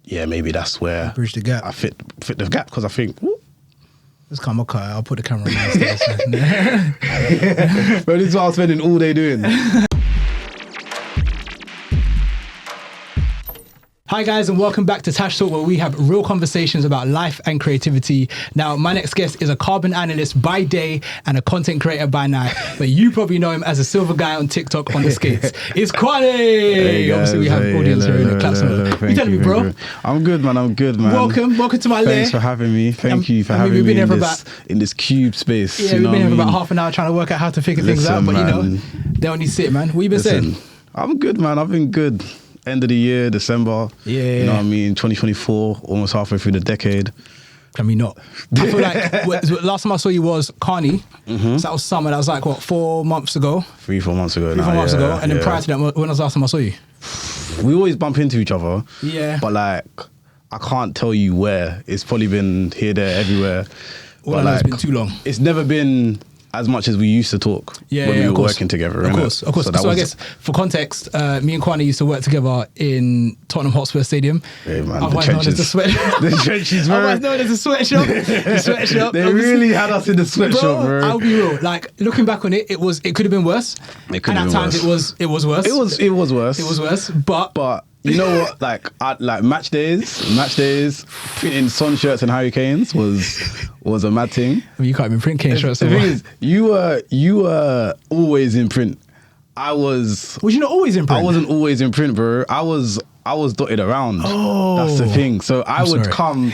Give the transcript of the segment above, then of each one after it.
yeah, maybe that's where Bridge the gap. I fit the gap because I think. Let's come, okay, I'll put the camera on downstairs. Bro, this is what I'm spending all day doing. Hi guys, and welcome back to TashTalk, where we have real conversations about life and creativity. Now, my next guest is a carbon analyst by day and a content creator by night, but you probably know him as a silver guy on TikTok on the skates. It's Kwaane! Hey guys, obviously, we have audience here in the class. You telling me, bro? I'm good, man. Welcome to my lair. Thanks for having me. Thank you for having me in this cube space. Yeah, we've been here for about half an hour trying to work out how to figure things out, but you know, they only sit, man. What you been saying? I'm good, man. I've been good. End of the year, December. Yeah. You know what I mean? 2024, almost halfway through the decade. Can we not? I feel like last time I saw you was Kwaane. So that was summer. That was like, what, 4 months ago? 3-4 months ago. 3-4 months ago. And then prior to that, when was the last time I saw you? We always bump into each other. Yeah. But like, I can't tell you where. It's probably been here, there, everywhere. Well, it's been too long. It's never been as much as we used to talk when we were working together. Of course. So I guess for context, me and Kwaane used to work together in Tottenham Hotspur Stadium. Yeah, man, otherwise known as the sweatshop. The trenches, bro. Otherwise known as the sweatshop. The sweatshop. They really had us in the sweatshop, bro. I'll be real. Like, looking back on it, it could have been worse. It could have been worse. It was worse. It was worse. It was worse. But you know what? Like match days, printing sun shirts and hurricanes was a mad thing. I mean, you can't even print cane shirts. The thing is, you were always in print. Was you not always in print? I wasn't always in print, bro. I was dotted around. Oh, that's the thing. So I'm sorry. come.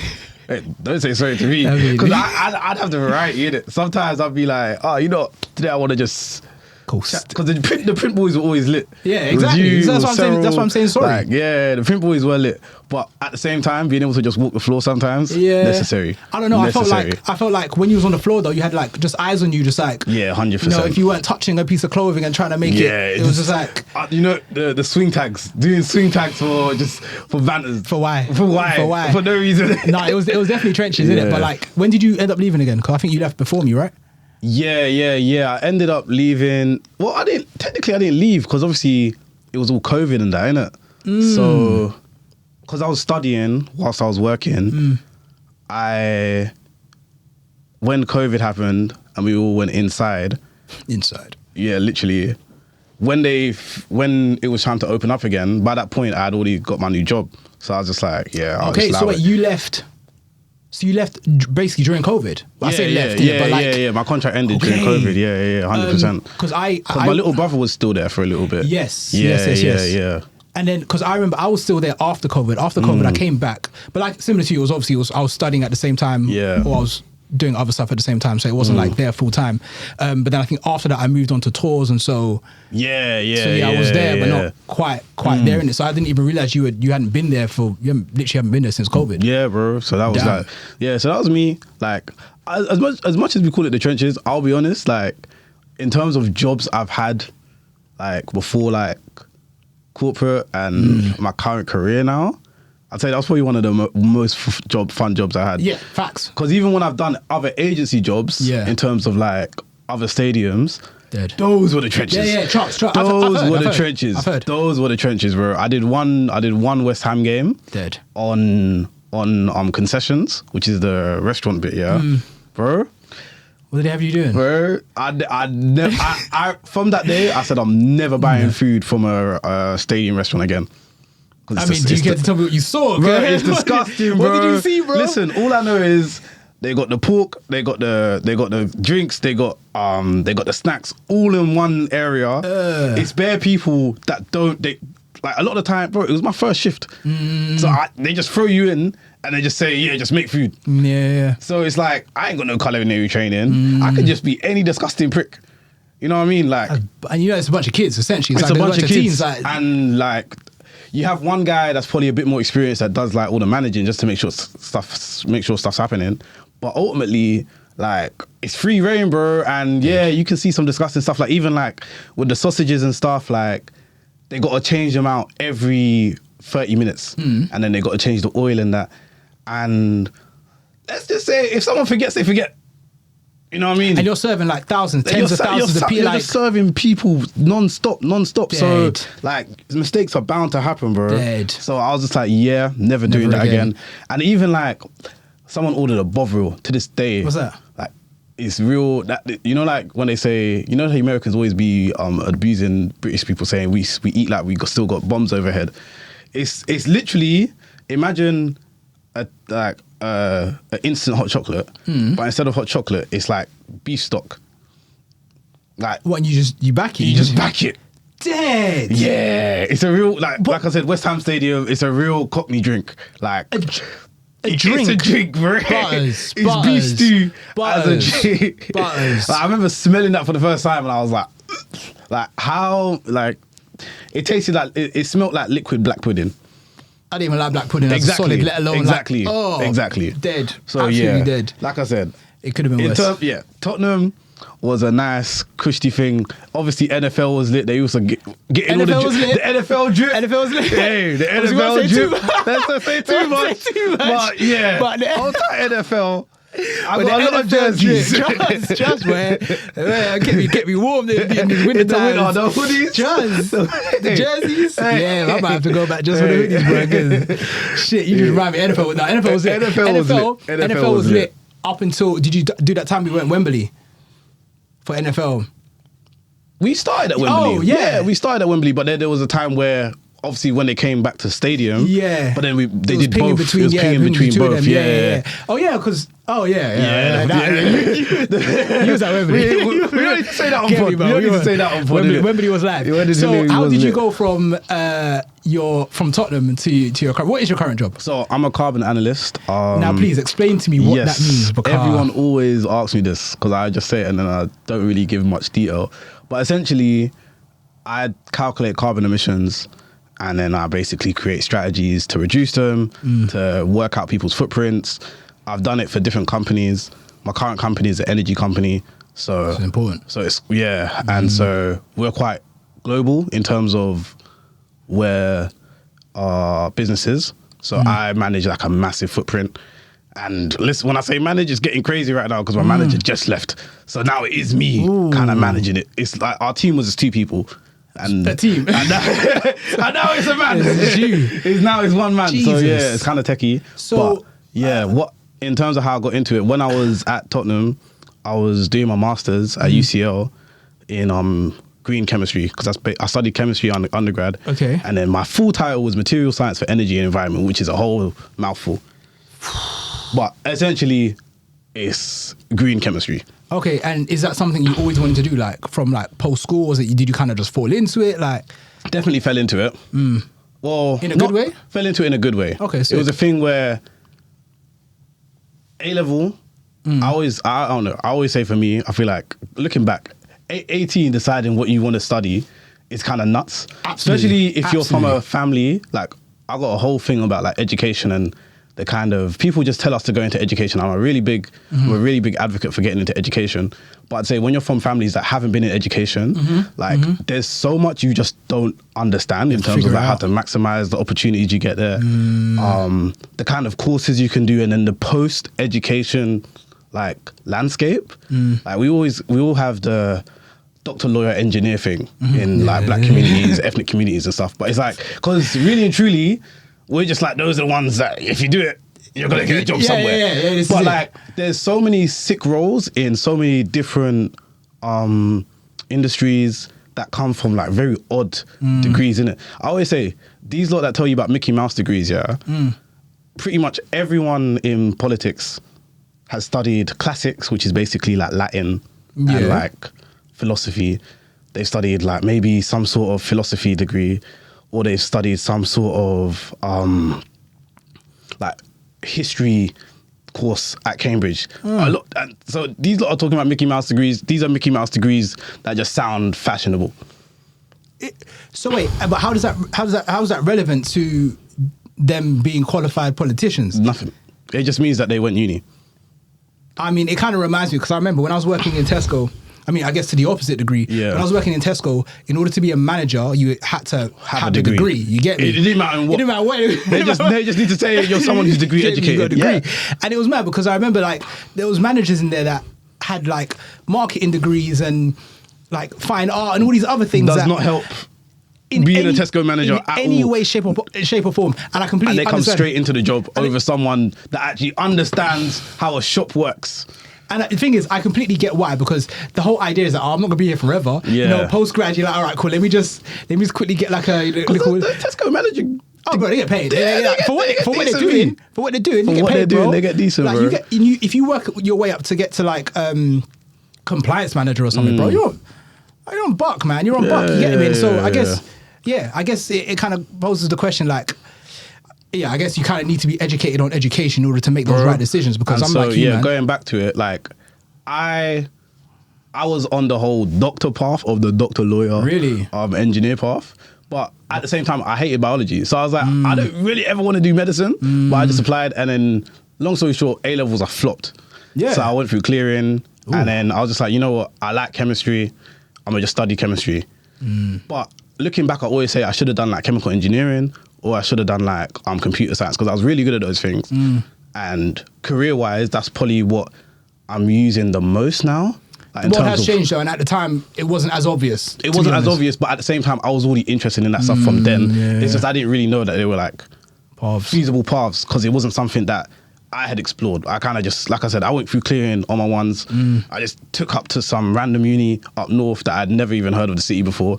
Hey, don't say sorry to me, because I'd have the variety in it. Sometimes I'd be like, oh, you know, today I want to just. Because the print boys were always lit. Yeah, exactly. That's what I'm saying. Sorry. Like, yeah, the print boys were lit, but at the same time, being able to just walk the floor sometimes, necessary. I don't know. I felt like when you was on the floor though, you had like just eyes on you, just like 100%. You know, if you weren't touching a piece of clothing and trying to make it was just like you know the swing tags, doing swing tags for banners. For why? For no reason. No, it was definitely trenches, innit? But like, when did you end up leaving again? Because I think you left before me, right? Yeah. I ended up leaving. Well, I didn't leave because obviously it was all COVID and that, innit? So, because I was studying whilst I was working, when COVID happened and we all went inside. Yeah, literally. When it was time to open up again, by that point I had already got my new job. So I was just like, I'll just so wait, you left. So you left basically during COVID? My contract ended during COVID. Yeah, 100%. Because my little brother was still there for a little bit. Yes. And then, because I remember I was still there after COVID. After COVID, I came back. But like, similar to you, I was studying at the same time. Yeah. Or I was doing other stuff at the same time, so it wasn't like there full time. But then I think after that I moved on to tours, and so I was there, but not quite there in it. So I didn't even realize you hadn't been there literally haven't been there since COVID. Yeah, bro. So that was so that was me. Like, as much as we call it the trenches, I'll be honest. Like, in terms of jobs I've had, like before, like corporate and my current career now, I'd say that's probably one of the most fun jobs I had. Yeah, facts. Because even when I've done other agency jobs, in terms of like other stadiums, those were the trenches. Yeah, trucks. Those were the trenches. Those were the trenches, bro. I did one West Ham game. On concessions, which is the restaurant bit. Yeah, bro. What did they have you doing? Bro, I from that day I said I'm never buying food from a stadium restaurant again. I mean, do you get to tell me what you saw? Bro, it's disgusting, bro. What did you see, bro? Listen, all I know is they got the pork, they got the drinks, they got the snacks all in one area. It's bare people that like a lot of the time, bro. It was my first shift, so they just throw you in and they just say, just make food. Yeah. So it's like I ain't got no culinary training. I could just be any disgusting prick. You know what I mean? Like, and you know, it's a bunch of kids essentially. It's like a bunch of kids, teens, and like. You have one guy that's probably a bit more experienced that does like all the managing just to make sure stuff's happening. But ultimately, like, it's free reign, bro. And you can see some disgusting stuff. Like, even like with the sausages and stuff, like they got to change them out every 30 minutes. And then they got to change the oil and that. And let's just say if someone forgets, they forget. You know what I mean? And you're serving like thousands, tens of thousands of people. You're just serving people non-stop. Dead. So like mistakes are bound to happen, bro. Dead. So I was just like, yeah, never doing that again. And even like someone ordered a Bovril to this day. What's that? Like it's real. That you know, like when they say, you know, the Americans always be abusing British people, saying we eat like we still got bombs overhead. It's literally, imagine an instant hot chocolate, but instead of hot chocolate, it's like beef stock. Like what? You back it? You just back it. Dead. Yeah, it's a real like I said, West Ham Stadium. It's a real Cockney drink. Like a drink. It's a drink, bro. Butters. It's beef stew as a drink. Butters. Like, I remember smelling that for the first time, and I was like how like it tasted like it smelled like liquid black pudding. I didn't even like black pudding as a solid, let alone exactly. Exactly. Dead. So absolutely dead. Like I said, it could have been worse. Tottenham was a nice, cushy thing. Obviously, NFL was lit. They used to get in all the NFL drip. NFL was lit. Hey, the NFL drip. Let's not say too much. But yeah, on that NFL, I got a lot of jerseys. Just man, get me warm in the winter time. The hoodies, the jerseys. Hey. Yeah, I might have to go back just for the hoodies, bro. Shit, you just remind me. NFL was lit. NFL was lit up until. Did you do that time we went Wembley for NFL? We started at Wembley. Oh yeah, we started at Wembley, but then there was a time where. Obviously, when they came back to stadium, but then they did both. It was pinging between both. Yeah. Oh yeah, because you was at Wembley. We don't need to say that on pod. We don't need to say that on pod. Wembley was live. So how did you go from Tottenham to your current? What is your current job? So I'm a carbon analyst. Now please explain to me what that means. Because everyone always asks me this because I just say it and then I don't really give much detail. But essentially, I calculate carbon emissions. And then I basically create strategies to reduce them, to work out people's footprints. I've done it for different companies. My current company is an energy company. So it's important. So it's, and so we're quite global in terms of where our business is. So I manage like a massive footprint. And listen, when I say manage, it's getting crazy right now because my manager just left. So now it is me kind of managing it. It's like our team was just 2 people. And the team, and now it's a man. It's one man. Jesus. So yeah, it's kind of techie. So but, what in terms of how I got into it? When I was at Tottenham, I was doing my masters at UCL in green chemistry because I studied chemistry on undergrad. Okay, and then my full title was material science for energy and environment, which is a whole mouthful. But essentially, it's green chemistry. Okay, and is that something you always wanted to do, like from like post school? Or did you kind of just fall into it? Like, definitely fell into it. Well, in a good way. Fell into it in a good way. Okay, so it was a thing where A level. I don't know. I always say for me, I feel like looking back, 18 deciding what you want to study is kind of nuts. Absolutely. Especially if you're from a family. Like I got a whole thing about like education and. The kind of people just tell us to go into education. I'm a really big advocate for getting into education. But I'd say when you're from families that haven't been in education, there's so much you just don't understand in terms of like how to maximize the opportunities you get there, the kind of courses you can do, and then the post-education like landscape. Like we all have the doctor, lawyer, engineer thing in like black communities, ethnic communities and stuff. But it's like because really and truly. We're just like, those are the ones that if you do it, you're going to get a job somewhere. But like, there's so many sick roles in so many different industries that come from like very odd degrees, innit? I always say, these lot that tell you about Mickey Mouse degrees, pretty much everyone in politics has studied classics, which is basically like Latin and like philosophy. They've studied like maybe some sort of philosophy degree, or they've studied some sort of like history course at Cambridge. So these lot are talking about Mickey Mouse degrees. These are Mickey Mouse degrees that just sound fashionable. So wait, but how is that relevant to them being qualified politicians? Nothing. It just means that they went uni. I mean, it kind of reminds me because I remember when I was working in Tesco. I mean, I guess to the opposite degree. Yeah. When I was working in Tesco, in order to be a manager, you had to have a degree. You get me? It didn't matter what. It didn't matter what. They just need to say you're someone who's degree educated. And it was mad because I remember like there was managers in there that had like marketing degrees and like fine art and all these other things Does not help being a Tesco manager in at any all. way, shape or form. And I completely And they come understand. straight into the job over someone that actually understands how a shop works. And the thing is, I completely get why, because the whole idea is that I'm not gonna be here forever. Yeah. You know, post-grad, you're like, all right, cool. Let me just quickly get like a little. The Tesco manager. Oh, bro, they get paid. Yeah, For what they're doing, they get paid, bro. They get decent, like, bro. If you work your way up to get to like compliance manager or something, bro, you're on buck, man. You're on buck. You get me? And so I guess it kind of poses the question like, I guess you kind of need to be educated on education in order to make those right decisions. Because and I'm like you, man. going back to it, like I was on the whole doctor path of the doctor lawyer, Really? Engineer path. But at the same time, I hated biology. So I was like, I don't really ever want to do medicine. But I just applied. And then, long story short, A-levels, I flopped. Yeah. So I went through clearing. Ooh. And then I was just like, you know what? I like chemistry. I'm going to just study chemistry. But looking back, I always say I should have done like chemical engineering or I should have done like computer science because I was really good at those things. And career-wise, that's probably what I'm using the most now. Like What has changed though, and at the time it wasn't as obvious. It wasn't as obvious, but at the same time, I was already interested in that stuff from then. It's just I didn't really know that they were like feasible paths because it wasn't something that I had explored. I kind of just, like I said, I went through clearing on my ones. I just took up to some random uni up north that I'd never even heard of the city before.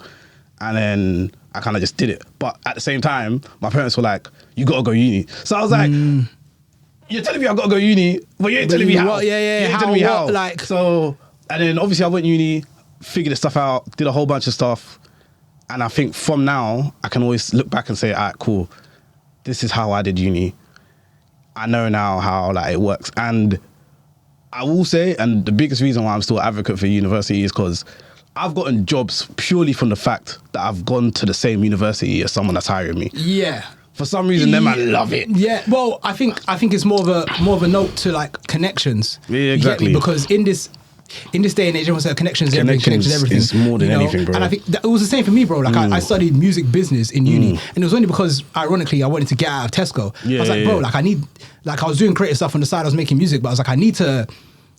And then I kind of just did it. But at the same time, my parents were like, you got to go uni. So I was like, you're telling me I got to go uni, but you ain't telling me how. You ain't telling me how. Like, so... And then obviously I went uni, figured this stuff out, did a whole bunch of stuff. And I think from now, I can always look back and say, all right, cool. This is how I did uni. I know now how like it works. And I will say, and the biggest reason why I'm still an advocate for university is because I've gotten jobs purely from the fact that I've gone to the same university as someone that's hiring me. Yeah. For some reason, them I love it. Yeah. Well, I think it's more of a note to like connections. Yeah, exactly. Because in this day and age, everyone says connections, everything. Is more than anything, bro. And I think it was the same for me, bro. Like I studied music business in uni, and it was only because, ironically, I wanted to get out of Tesco. I was like, bro, like I was doing creative stuff on the side. I was making music, but I was like,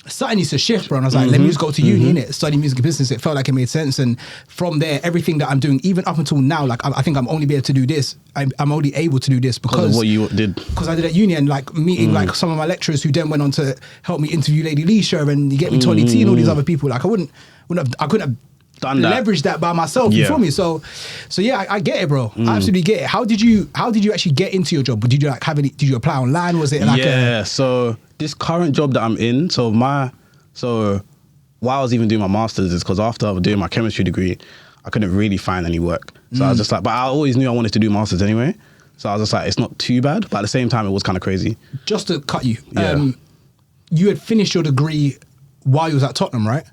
something needs to shift, bro. And I was like, let me just go to uni, innit? Study music business. It felt like it made sense. And from there, everything that I'm doing, even up until now, like I think I'm only able to do this. I'm only able to do this because of what you did. Because I did at uni and like meeting like some of my lecturers who then went on to help me interview Lady Leisha and you get me Tony T and all these other people. Like I couldn't have done that. Leveraged that by myself. You feel me? So yeah, I get it, bro. I absolutely get it. How did you actually get into your job? Did you like did you apply online? Was it like so this current job that I'm in, so while I was even doing my master's is because after I was doing my chemistry degree, I couldn't really find any work. So I was just like, but I always knew I wanted to do masters anyway. So I was just like, it's not too bad, but at the same time, it was kind of crazy. Just to cut you, you had finished your degree while you was at Tottenham, right?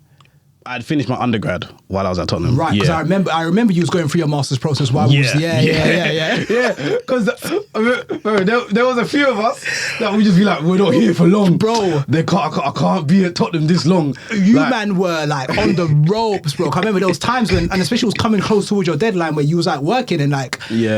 I'd finished my undergrad while I was at Tottenham. Right, because I remember you was going through your master's process while we was... Yeah. Because there was a few of us that would just be like, we're not here for long. Bro. I can't be at Tottenham this long. You man were like on the ropes, bro. I remember there was times when, and especially it was coming close towards your deadline where you was like working and like... You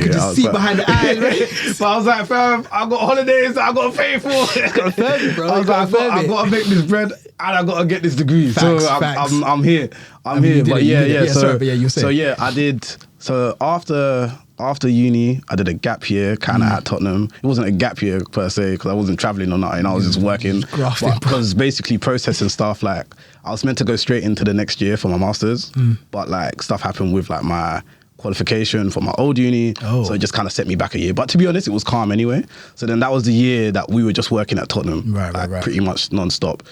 could just see behind the eyes, right? But I was like, fam, I got holidays that I got to pay for. Gotta ferm it, bro. I was like, I got to make this bread and I got to get this degree. Facts. I'm here. I'm here. But I did. So after uni, I did a gap year kind of at Tottenham. It wasn't a gap year per se because I wasn't traveling or nothing. I was just working. Because basically processing stuff, like I was meant to go straight into the next year for my masters, but like stuff happened with like my qualification for my old uni, so it just kind of set me back a year. But to be honest, it was calm anyway. So then that was the year that we were just working at Tottenham, right. Pretty much non-stop.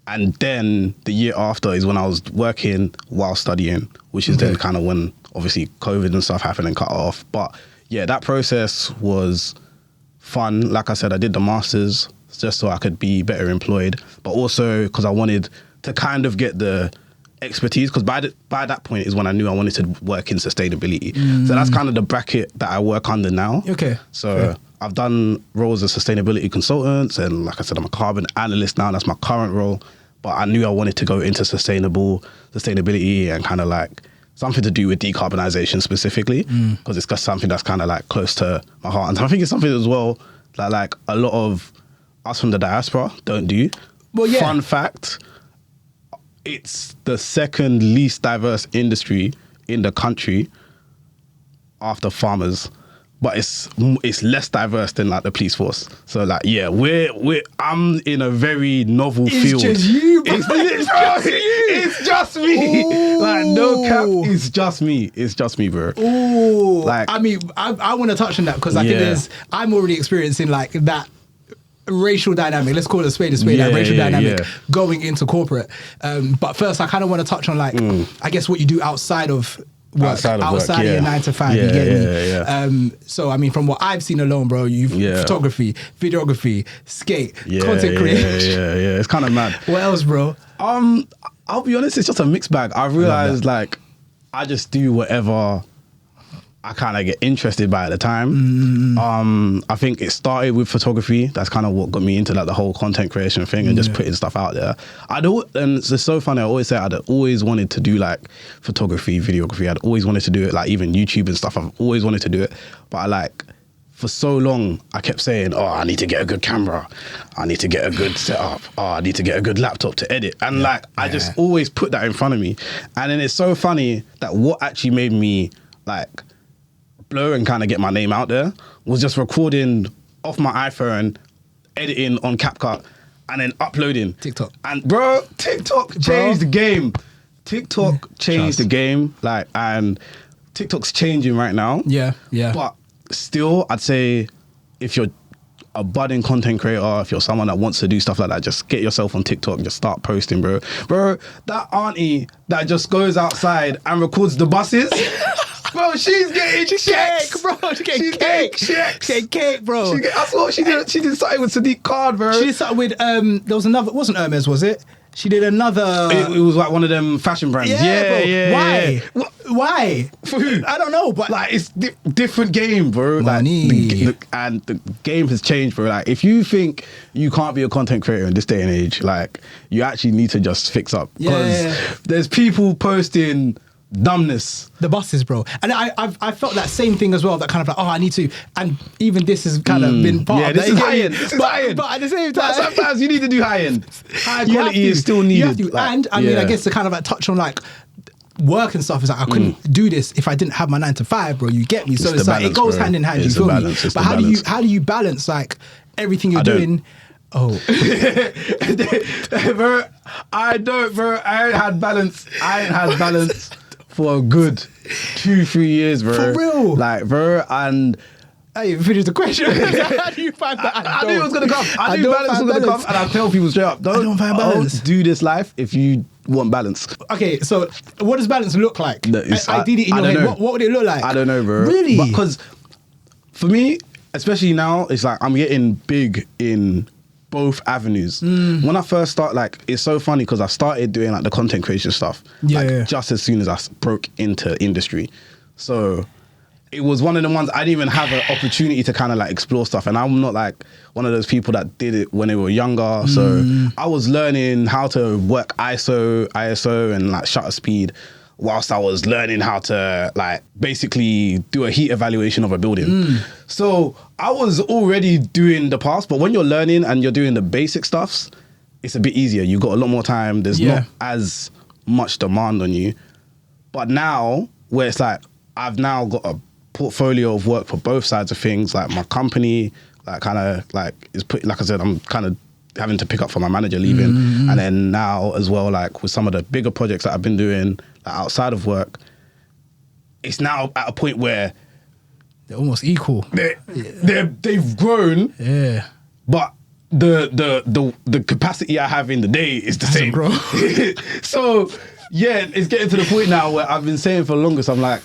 And then the year after is when I was working while studying, which is then kind of when obviously COVID and stuff happened and cut off. But yeah, that process was fun. Like I said, I did the masters just so I could be better employed, but also because I wanted to kind of get the expertise, because by that point is when I knew I wanted to work in sustainability. So that's kind of the bracket that I work under now. So I've done roles as sustainability consultants, and like I said, I'm a carbon analyst now. That's my current role. But I knew I wanted to go into sustainability and kind of like something to do with decarbonization specifically, because it's just something that's kind of like close to my heart. And I think it's something as well that like a lot of us from the diaspora don't do. Well, yeah. Fun fact, it's the second least diverse industry in the country after farmers. But it's less diverse than like the police force. So like I'm in a very novel field. It's just you, bro. It's just me. Ooh. Like no cap, it's just me. It's just me, bro. Ooh. Like I mean, I want to touch on that because I think I'm already experiencing like that racial dynamic. Let's call it a spade, that racial dynamic going into corporate. But first, I kind of want to touch on like I guess what you do outside of work, outside of your 9 to 5. You get me? So I mean, from what I've seen alone, bro, you've photography, videography, skate, content creation. Yeah. It's kind of mad. What else, bro? I'll be honest, it's just a mixed bag. I realized like I just do whatever I kind of get interested by at the time. I think it started with photography. That's kind of what got me into like the whole content creation thing and just putting stuff out there. And it's so funny. I always say I'd always wanted to do like photography, videography. I'd always wanted to do it, like even YouTube and stuff. I've always wanted to do it, but for so long, I kept saying, "Oh, I need to get a good camera. I need to get a good setup. Oh, I need to get a good laptop to edit." And I just always put that in front of me. And then it's so funny that what actually made me like blow and kind of get my name out there was just recording off my iPhone, editing on CapCut, and then uploading TikTok. And bro, TikTok changed the game. TikTok changed the game. And TikTok's changing right now. Yeah. But still, I'd say if you're a budding content creator, if you're someone that wants to do stuff like that, just get yourself on TikTok, just start posting, bro. Bro, that auntie that just goes outside and records the buses. Bro, she's getting checks, bro. She's getting cake. She's getting cake, bro. That's what she did. She did something with Sadiq Card, bro. She did something with there was another. It wasn't Hermes, was it? She did another. It was like one of them fashion brands. Yeah. Why? Yeah. Why? For who? I don't know, but like it's different game, bro. Money. And the game has changed, bro. Like if you think you can't be a content creator in this day and age, like you actually need to just fix up because there's people posting dumbness. The buses, bro. And I felt that same thing as well, that kind of like, I need to, and even this has kind of been part of this is high-end. This is high-end. But at the same time, sometimes you need to do high-end. High quality is still needed. And I mean, I guess to kind of like touch on like work and stuff is like I couldn't do this if I didn't have my 9 to 5, bro. You get me? So it's like balance, it goes hand in hand. You feel me? But how do you balance like everything you're doing? Oh, bro, I don't, bro. I ain't had balance for a good 2-3 years, bro. For real? Like, bro, and I didn't finish the question. How do you find that? I knew it was going to come. I knew balance was going to come. And I tell people straight up, don't find balance. Don't do this life if you want balance. Okay, so what does balance look like? I did it in your head. What would it look like? I don't know, bro. Really? Because for me, especially now, it's like I'm getting big in both avenues. When I first start, like, it's so funny because I started doing like the content creation stuff just as soon as I broke into industry. So it was one of the ones I didn't even have an opportunity to kind of like explore stuff. And I'm not like one of those people that did it when they were younger. So I was learning how to work ISO and like shutter speed whilst I was learning how to like basically do a heat evaluation of a building. So I was already doing the past, but when you're learning and you're doing the basic stuffs, it's a bit easier. You've got a lot more time. There's not as much demand on you. But now, where it's like, I've now got a portfolio of work for both sides of things. Like my company, like kind of like is put, like I said, I'm kind of having to pick up for my manager leaving. And then now as well, like with some of the bigger projects that I've been doing like outside of work, it's now at a point where they're almost equal. They've grown. Yeah. But the capacity I have in the day is the same. Bro. So yeah, it's getting to the point now where I've been saying for the longest, I'm like,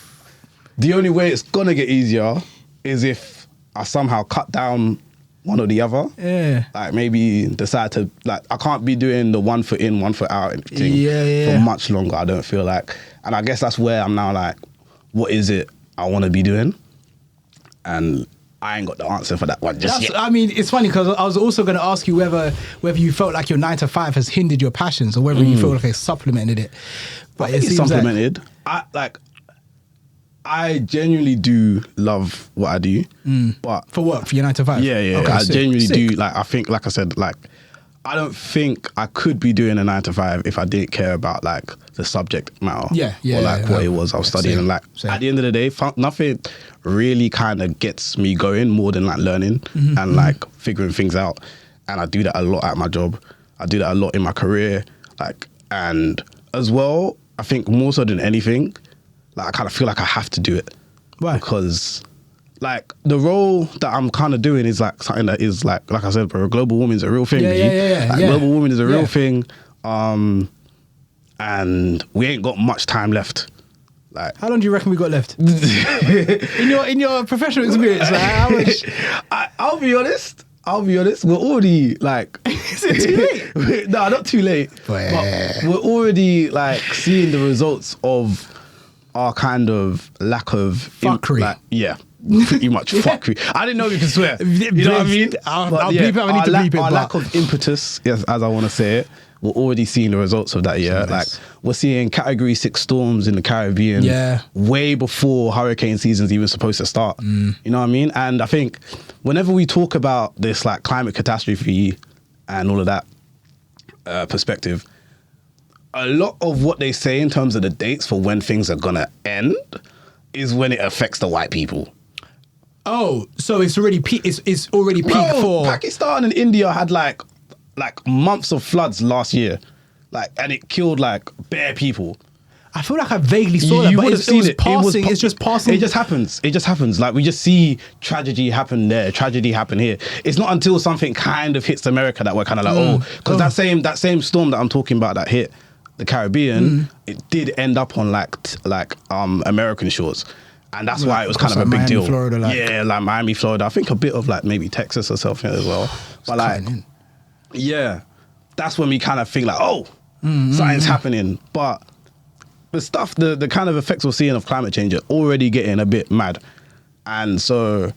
the only way it's gonna get easier is if I somehow cut down one or the other. Yeah. Like maybe decide to, like, I can't be doing the 1 foot in, 1 foot out thing for much longer, I don't feel like. And I guess that's where I'm now like, what is it I want to be doing? And I ain't got the answer for that one just yet. I mean, it's funny because I was also going to ask you whether you felt like your 9 to 5 has hindered your passions or whether you feel like it's supplemented it. But I think it's supplemented. I genuinely do love what I do, but for work, for your 9 to 5. Yeah. Okay, I genuinely do. Like, I think, like I said, like I don't think I could be doing a 9 to 5 if I didn't care about like the subject matter. Or like what it was I was studying. And like at the end of the day, nothing really kind of gets me going more than like learning and like figuring things out. And I do that a lot at my job. I do that a lot in my career. Like, and as well, I think more so than anything, like I kind of feel like I have to do it. Why? Because like the role that I'm kind of doing is like something that is like I said, bro, global warming is a real thing. Global warming is a real thing. And we ain't got much time left. Like, how long do you reckon we got left? in your professional experience, like, how much? I'll be honest. We're already like. Is it too late? No, not too late. But we're already like seeing the results of our kind of lack of fuckery. Pretty much fuckery. I didn't know you could swear. You know what I mean? I'll bleep it. I need to bleep it. Our lack of impetus, yes, as I want to say it, we're already seeing the results of that. Yeah, like we're seeing Category 6 storms in the Caribbean. Way before hurricane season's even supposed to start. You know what I mean? And I think whenever we talk about this like climate catastrophe and all of that perspective, a lot of what they say in terms of the dates for when things are gonna end is when it affects the white people. Oh, so it's already it's already peak for Pakistan and India had like months of floods last year, like, and it killed like bare people. I feel like I vaguely saw that, but it was passing. It's just passing. It just happens. Like we just see tragedy happen there, tragedy happen here. It's not until something kind of hits America that we're kind of like, because that same storm that I'm talking about that hit the Caribbean, it did end up on like American shores. And that's why it was kind of a big deal. Florida, like Miami, Florida. I think a bit of like maybe Texas or something as well. But like, that's when we kind of think like, something's happening. But the stuff, the kind of effects we're seeing of climate change are already getting a bit mad. And so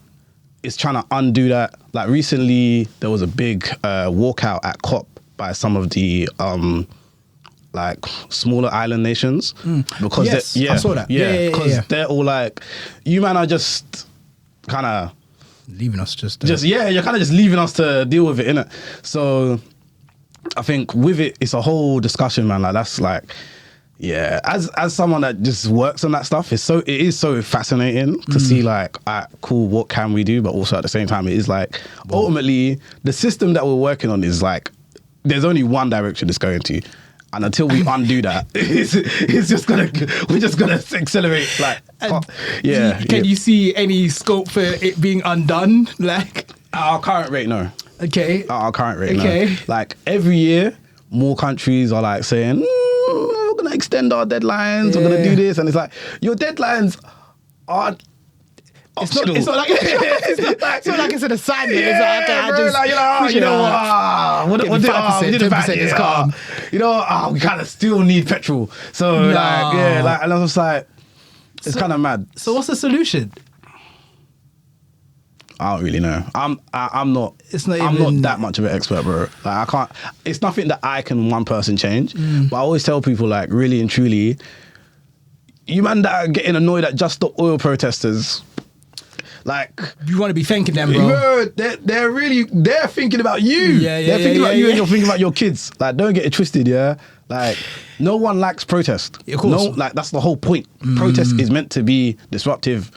it's trying to undo that. Like recently, there was a big walkout at COP by some of the like smaller island nations because I saw that. Because they're all like, you man are just kind of leaving us you're kind of just leaving us to deal with it, innit? So I think with it, it's a whole discussion, man. Like that's like, as someone that just works on that stuff, it is so fascinating to see like, cool, what can we do? But also at the same time, it is like, ultimately, the system that we're working on is like, there's only one direction it's going to. And until we undo that, we're just gonna accelerate. Like, can you see any scope for it being undone? Like at our current rate, no. Okay. At our current rate, no. Like every year, more countries are like saying, we're gonna extend our deadlines. We're gonna do this, and it's like your deadlines are. It's not like it's an assignment. It's like, okay, bro, we did a bad year. We kind of still need petrol. So and I was like, it's kind of mad. So what's the solution? I don't really know. I'm not. I'm not that much of an expert, bro. Like I can't. It's nothing that I can one person change. But I always tell people, like, really and truly, you man that are getting annoyed at Just Stop Oil protesters. Like, you want to be thanking them, bro. They're thinking about you. They're thinking about you, and you're thinking about your kids. Like, don't get it twisted, yeah? Like, no one likes protest. Of course. No, like, that's the whole point. Protest is meant to be disruptive.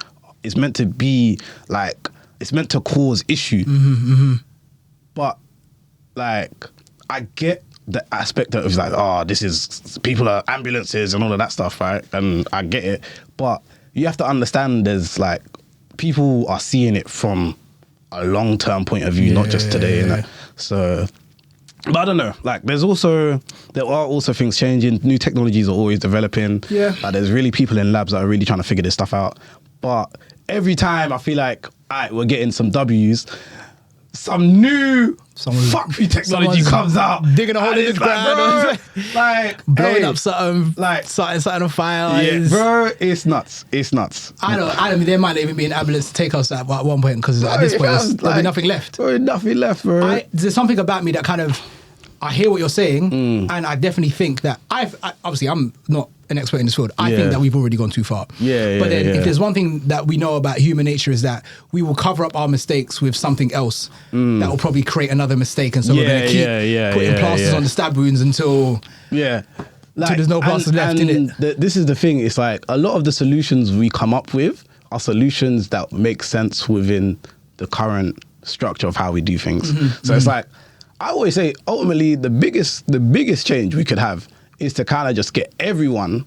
It's meant to be, like, it's meant to cause issue. But, like, I get the aspect of it's like, this is, people are ambulances and all of that stuff, right? And I get it. But you have to understand there's, like, people are seeing it from a long-term point of view, not just today. Innit? So, but I don't know. Like, there are also things changing. New technologies are always developing. Like, there's really people in labs that are really trying to figure this stuff out. But every time I feel like, we're getting some W's, some new fuckery technology comes out, digging a hole in the ground, like blowing up something, like something on fire. Yeah, bro, it's nuts. I mean, there might not even be an ambulance to take us at one point because at this point there'll be nothing left. Nothing left, bro. There's something about me that kind of, I hear what you're saying, and I definitely think that obviously I'm not an expert in this field. I think that we've already gone too far. But then if there's one thing that we know about human nature is that we will cover up our mistakes with something else that will probably create another mistake. And so we're going to keep putting plasters on the stab wounds until there's no plasters left in it. This is the thing. It's like a lot of the solutions we come up with are solutions that make sense within the current structure of how we do things. So it's like, I always say, ultimately, the biggest change we could have is to kind of just get everyone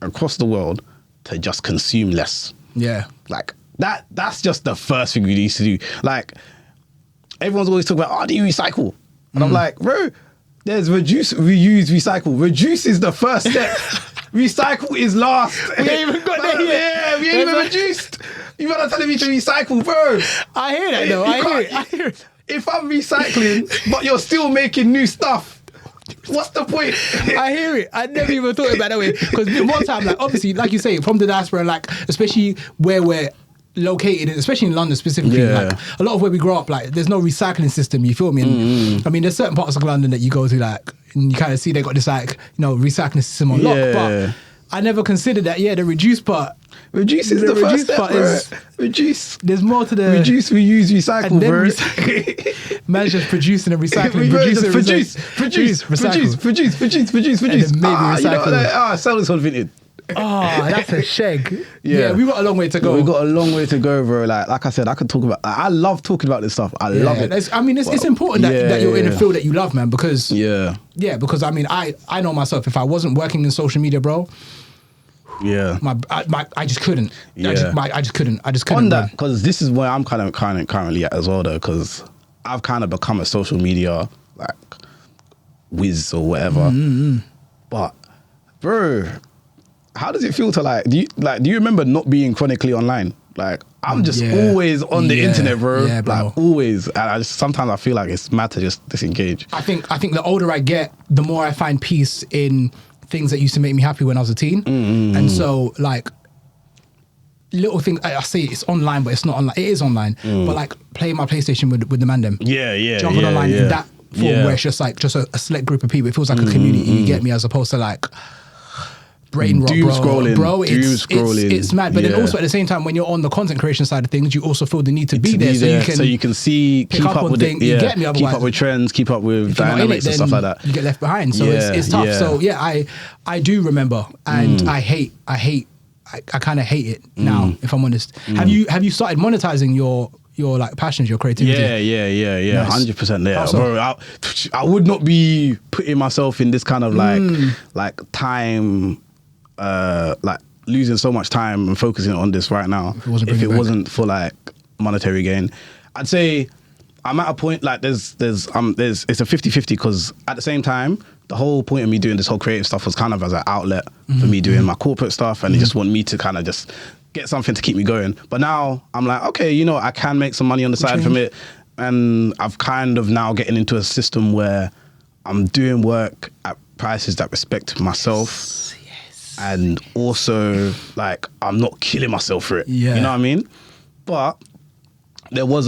across the world to just consume less. Yeah. Like, that's just the first thing we need to do. Like, everyone's always talking about, do you recycle? And I'm like, bro, there's reduce, reuse, recycle. Reduce is the first step. Recycle is last. We ain't even got there yet. Yeah, we ain't even reduced. You better telling me to recycle, bro. I hear that though. I hear it. If I'm recycling, but you're still making new stuff, what's the point? I hear it. I never even thought about it that way. Because one time, like obviously, like you say, from the diaspora, like especially where we're located, especially in London specifically, like a lot of where we grow up, like there's no recycling system. You feel me? And I mean, there's certain parts of London that you go to, like, and you kind of see they got this like recycling system on lock, but I never considered that. Yeah, the reduce part. Reduce is the first step, part is reduce. There's more to the reduce, reuse, recycle, and then bro. Man's just producing and recycling. Produce, produce. And then maybe recycle. Sell this on Vinted. That's a sheg. Yeah, we got a long way to go. We got a long way to go, bro. Like I said, I could talk about. I love talking about this stuff. I love it. It's important that you're in a field that you love, man. Because because I mean, I know myself. If I wasn't working in social media, bro. I just couldn't. I just couldn't. On that, because this is where I'm kind of currently at as well, though. Because I've kind of become a social media like whiz or whatever. But, bro. How does it feel to do you remember not being chronically online? Like, I'm just always on the internet, bro. Yeah, bro. Like, always. And sometimes I feel like it's mad to just disengage. I think the older I get, the more I find peace in things that used to make me happy when I was a teen. And so, like, little things, I say it's online, but it's not online. It is online. But, like, playing my PlayStation with the man them. Jumping online in that form where it's just, like, just a select group of people. It feels like a community, you get me, as opposed to, like... brain rot, bro. It's mad. But then also at the same time, when you're on the content creation side of things, you also feel the need to be there, so you can see, keep up with things. You get me? Keep up with trends, keep up with dynamics and stuff like that. You get left behind, so it's tough. So I do remember, and I kind of hate it now, if I'm honest. Have you started monetizing your like passions, your creativity? Yeah, 100% there. Bro, I would not be putting myself in this kind of like time. Like losing so much time and focusing on this right now if it wasn't for like monetary gain. I'd say I'm at a point like there's it's a 50-50, because at the same time the whole point of me doing this whole creative stuff was kind of as an outlet for me doing my corporate stuff, and they just want me to kind of just get something to keep me going. But now I'm like, okay, I can make some money on the side from it, and I've kind of now getting into a system where I'm doing work at prices that respect myself. And also, like, I'm not killing myself for it. You know what I mean? But there was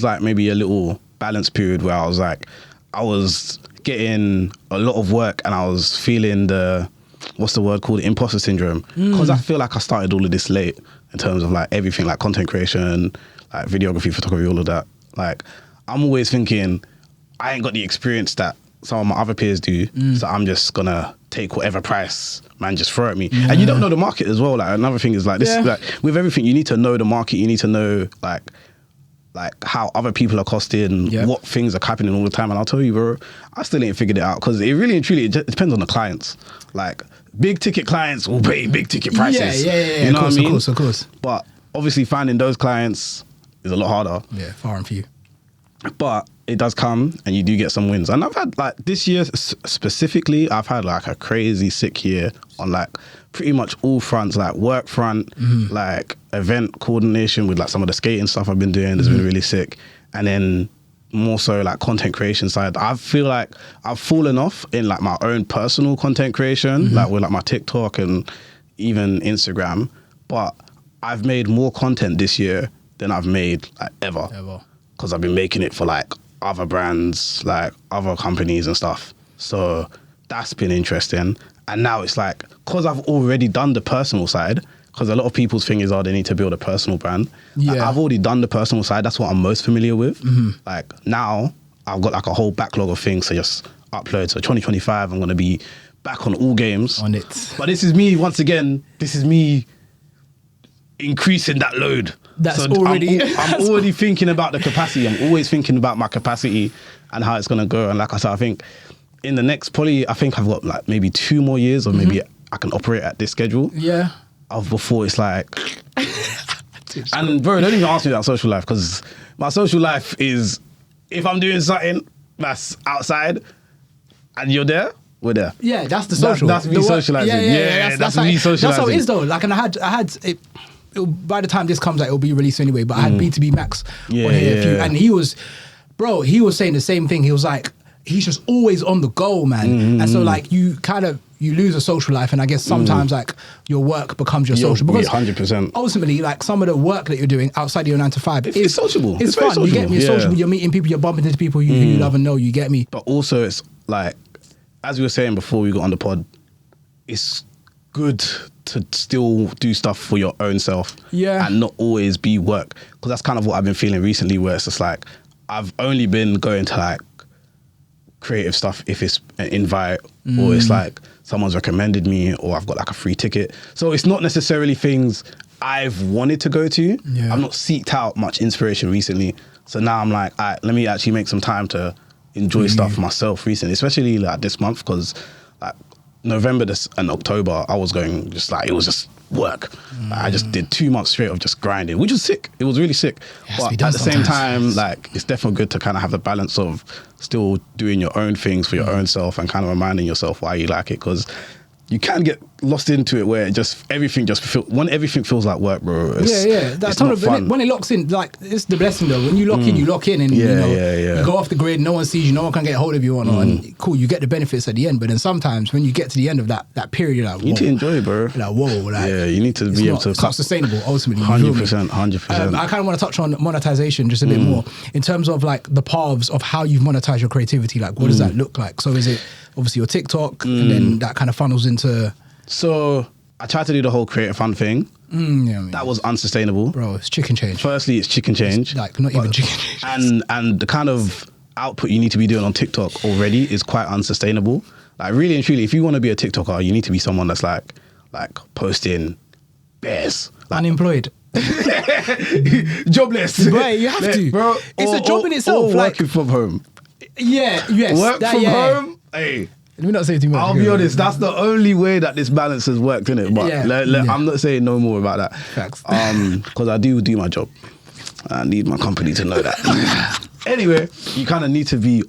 like maybe a little balance period where I was like, I was getting a lot of work and I was feeling what's the word called? Imposter syndrome. Because I feel like I started all of this late in terms of like everything, like content creation, like videography, photography, all of that. Like, I'm always thinking, I ain't got the experience that some of my other peers do, so I'm just gonna take whatever price man just throw at me. And you don't know the market as well. Like, another thing is like this, like with everything, you need to know the market. You need to know like how other people are costing, what things are happening all the time. And I'll tell you, bro, I still ain't figured it out, because it really and truly it depends on the clients. Like, big ticket clients will pay big ticket prices. Yeah. You know what I mean? Of course. But obviously finding those clients is a lot harder. Yeah, far and few. But it does come, and you do get some wins. And I've had, like, this year specifically, I've had like a crazy sick year on like pretty much all fronts, like work front, like event coordination with like some of the skating stuff I've been doing has been really sick. And then more so like content creation side, I feel like I've fallen off in like my own personal content creation, like with like my TikTok and even Instagram. But I've made more content this year than I've made like ever. Because I've been making it for like other brands, like other companies and stuff. So that's been interesting. And now it's like, because I've already done the personal side, because a lot of people's thing is, they need to build a personal brand. Like, I've already done the personal side. That's what I'm most familiar with. Like now I've got like a whole backlog of things to just upload. So 2025, I'm going to be back on all games. On it. But this is me, once again, increasing that load. That's already... I'm already thinking about the capacity. I'm always thinking about my capacity and how it's going to go. And like I said, I think in the next, I think I've got like maybe 2 more years, or maybe I can operate at this schedule. Yeah. Of before it's like... And bro, don't even ask me about social life, because my social life is, if I'm doing something that's outside and you're there, we're there. Yeah, that's the social. That's me socializing. Yeah, that's me socializing. That's how it is though. Like, and I had it, by the time this comes out, it'll be released anyway, but I had B2B Max on here and he was saying the same thing. He was like, he's just always on the go, man. And so like you lose a social life, and I guess sometimes like your work becomes your social, because 100%. ultimately like some of the work that you're doing outside of your 9 to 5 it's sociable. It's fun. Sociable. You get me? It's sociable. You're meeting people, you're bumping into people you love and know. You get me? But also it's like, as we were saying before we got on the pod, it's good to still do stuff for your own self, and not always be work. Because that's kind of what I've been feeling recently, where it's just like I've only been going to like creative stuff if it's an invite or it's like someone's recommended me, or I've got like a free ticket. So it's not necessarily things I've wanted to go to. I've not seeked out much inspiration recently. So now I'm like, all right, let me actually make some time to enjoy stuff myself recently, especially like this month, because like November and October, I was going just like, it was just work. I just did 2 months straight of just grinding, which was sick. It was really sick. But at the same time, like, it's definitely good to kind of have the balance of still doing your own things for your own self and kind of reminding yourself why you like it, because you can get lost into it where everything feels like work, bro. That's not fun. When it locks in, like, it's the blessing though. When you lock in, you lock in, and you go off the grid. No one sees you. No one can get a hold of you, and cool, you get the benefits at the end. But then sometimes when you get to the end of that period, you're like, whoa. You need to enjoy it, bro. Like, whoa, like, you need to be able to. It's not sustainable ultimately. 100%. I kind of want to touch on monetization just a bit more in terms of like the paths of how you've monetized your creativity. Like, what does that look like? So is it obviously your TikTok, and then that kind of funnels into... So I tried to do the whole creative fun thing. That was unsustainable. Bro, it's chicken change. Firstly, it's chicken change. It's like, not even chicken change. And the kind of output you need to be doing on TikTok already is quite unsustainable. Like, really and truly, if you want to be a TikToker, you need to be someone that's like posting bears. Like, unemployed. Jobless. Right, you have to. Bro, it's a job in itself. Or working from home. Work from home. Hey. Let me not say too much. I'll be honest, that's the only way that this balance has worked, innit? But I'm not saying no more about that. Facts. Because I do my job. I need my company to know that. Anyway, you kind of need to be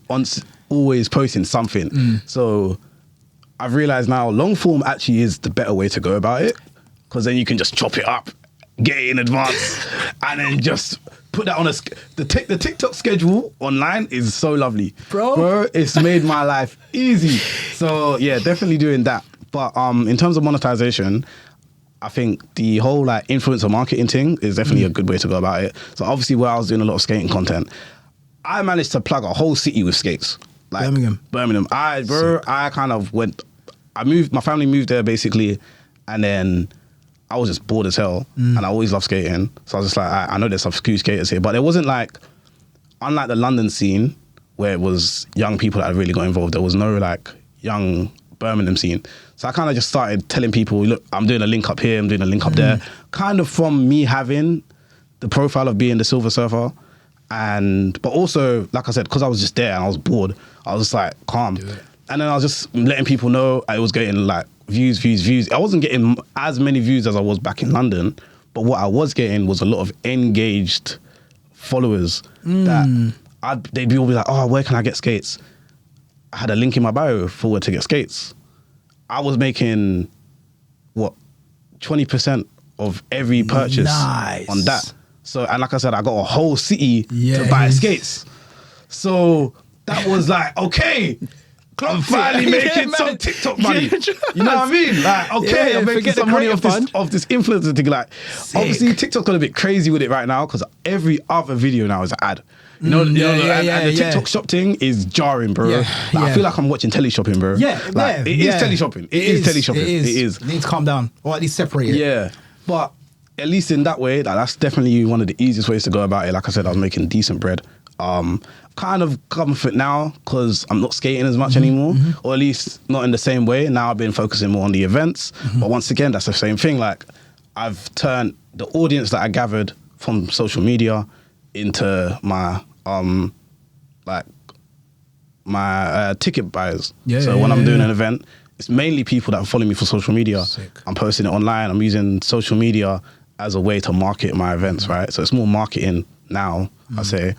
always posting something. So I've realized now long form actually is the better way to go about it, because then you can just chop it up, get it in advance, and then just put that on the TikTok schedule online is so lovely, bro. It's made my life easy. So yeah, definitely doing that. But in terms of monetization, I think the whole like influencer marketing thing is definitely a good way to go about it. So obviously, where I was doing a lot of skating content, I managed to plug a whole city with skates. Like Birmingham. I kind of went. My family moved there basically, and then I was just bored as hell, and I always loved skating. So I was just like, I know there's some cool skaters here, but there wasn't like, unlike the London scene where it was young people that really got involved, there was no like young Birmingham scene. So I kind of just started telling people, look, I'm doing a link up here, I'm doing a link up there, kind of from me having the profile of being the Silva Surfer. But also, like I said, because I was just there and I was bored, I was just like, calm. And then I was just letting people know I was getting like views. I wasn't getting as many views as I was back in London, but what I was getting was a lot of engaged followers that they'd be all be like, oh, where can I get skates? I had a link in my bio for where to get skates. I was making, 20% of every purchase on that. So, and like I said, I got a whole city to buy skates. So that was like, okay, I'm finally making some TikTok money. You know what I mean? Like, okay, I'm making some money off this influencer thing. Like, obviously, TikTok's got a bit crazy with it right now because every other video now is an ad. You know, and the yeah. TikTok shop thing is jarring, bro. Yeah, Like, I yeah. feel like I'm watching tele shopping, bro. Yeah, like, it is tele shopping. It is tele shopping. It is. You need to calm down, or at least separate it. Yeah, but at least in that way, like, that's definitely one of the easiest ways to go about it. Like I said, I was making decent bread. Kind of comfort now because I'm not skating as much anymore, or at least not in the same way. Now I've been focusing more on the events, but once again, that's the same thing. Like, I've turned the audience that I gathered from social media into my ticket buyers. So when I'm doing an event, it's mainly people that follow me for social media. Sick. I'm posting it online. I'm using social media as a way to market my events, right? So it's more marketing now, I say.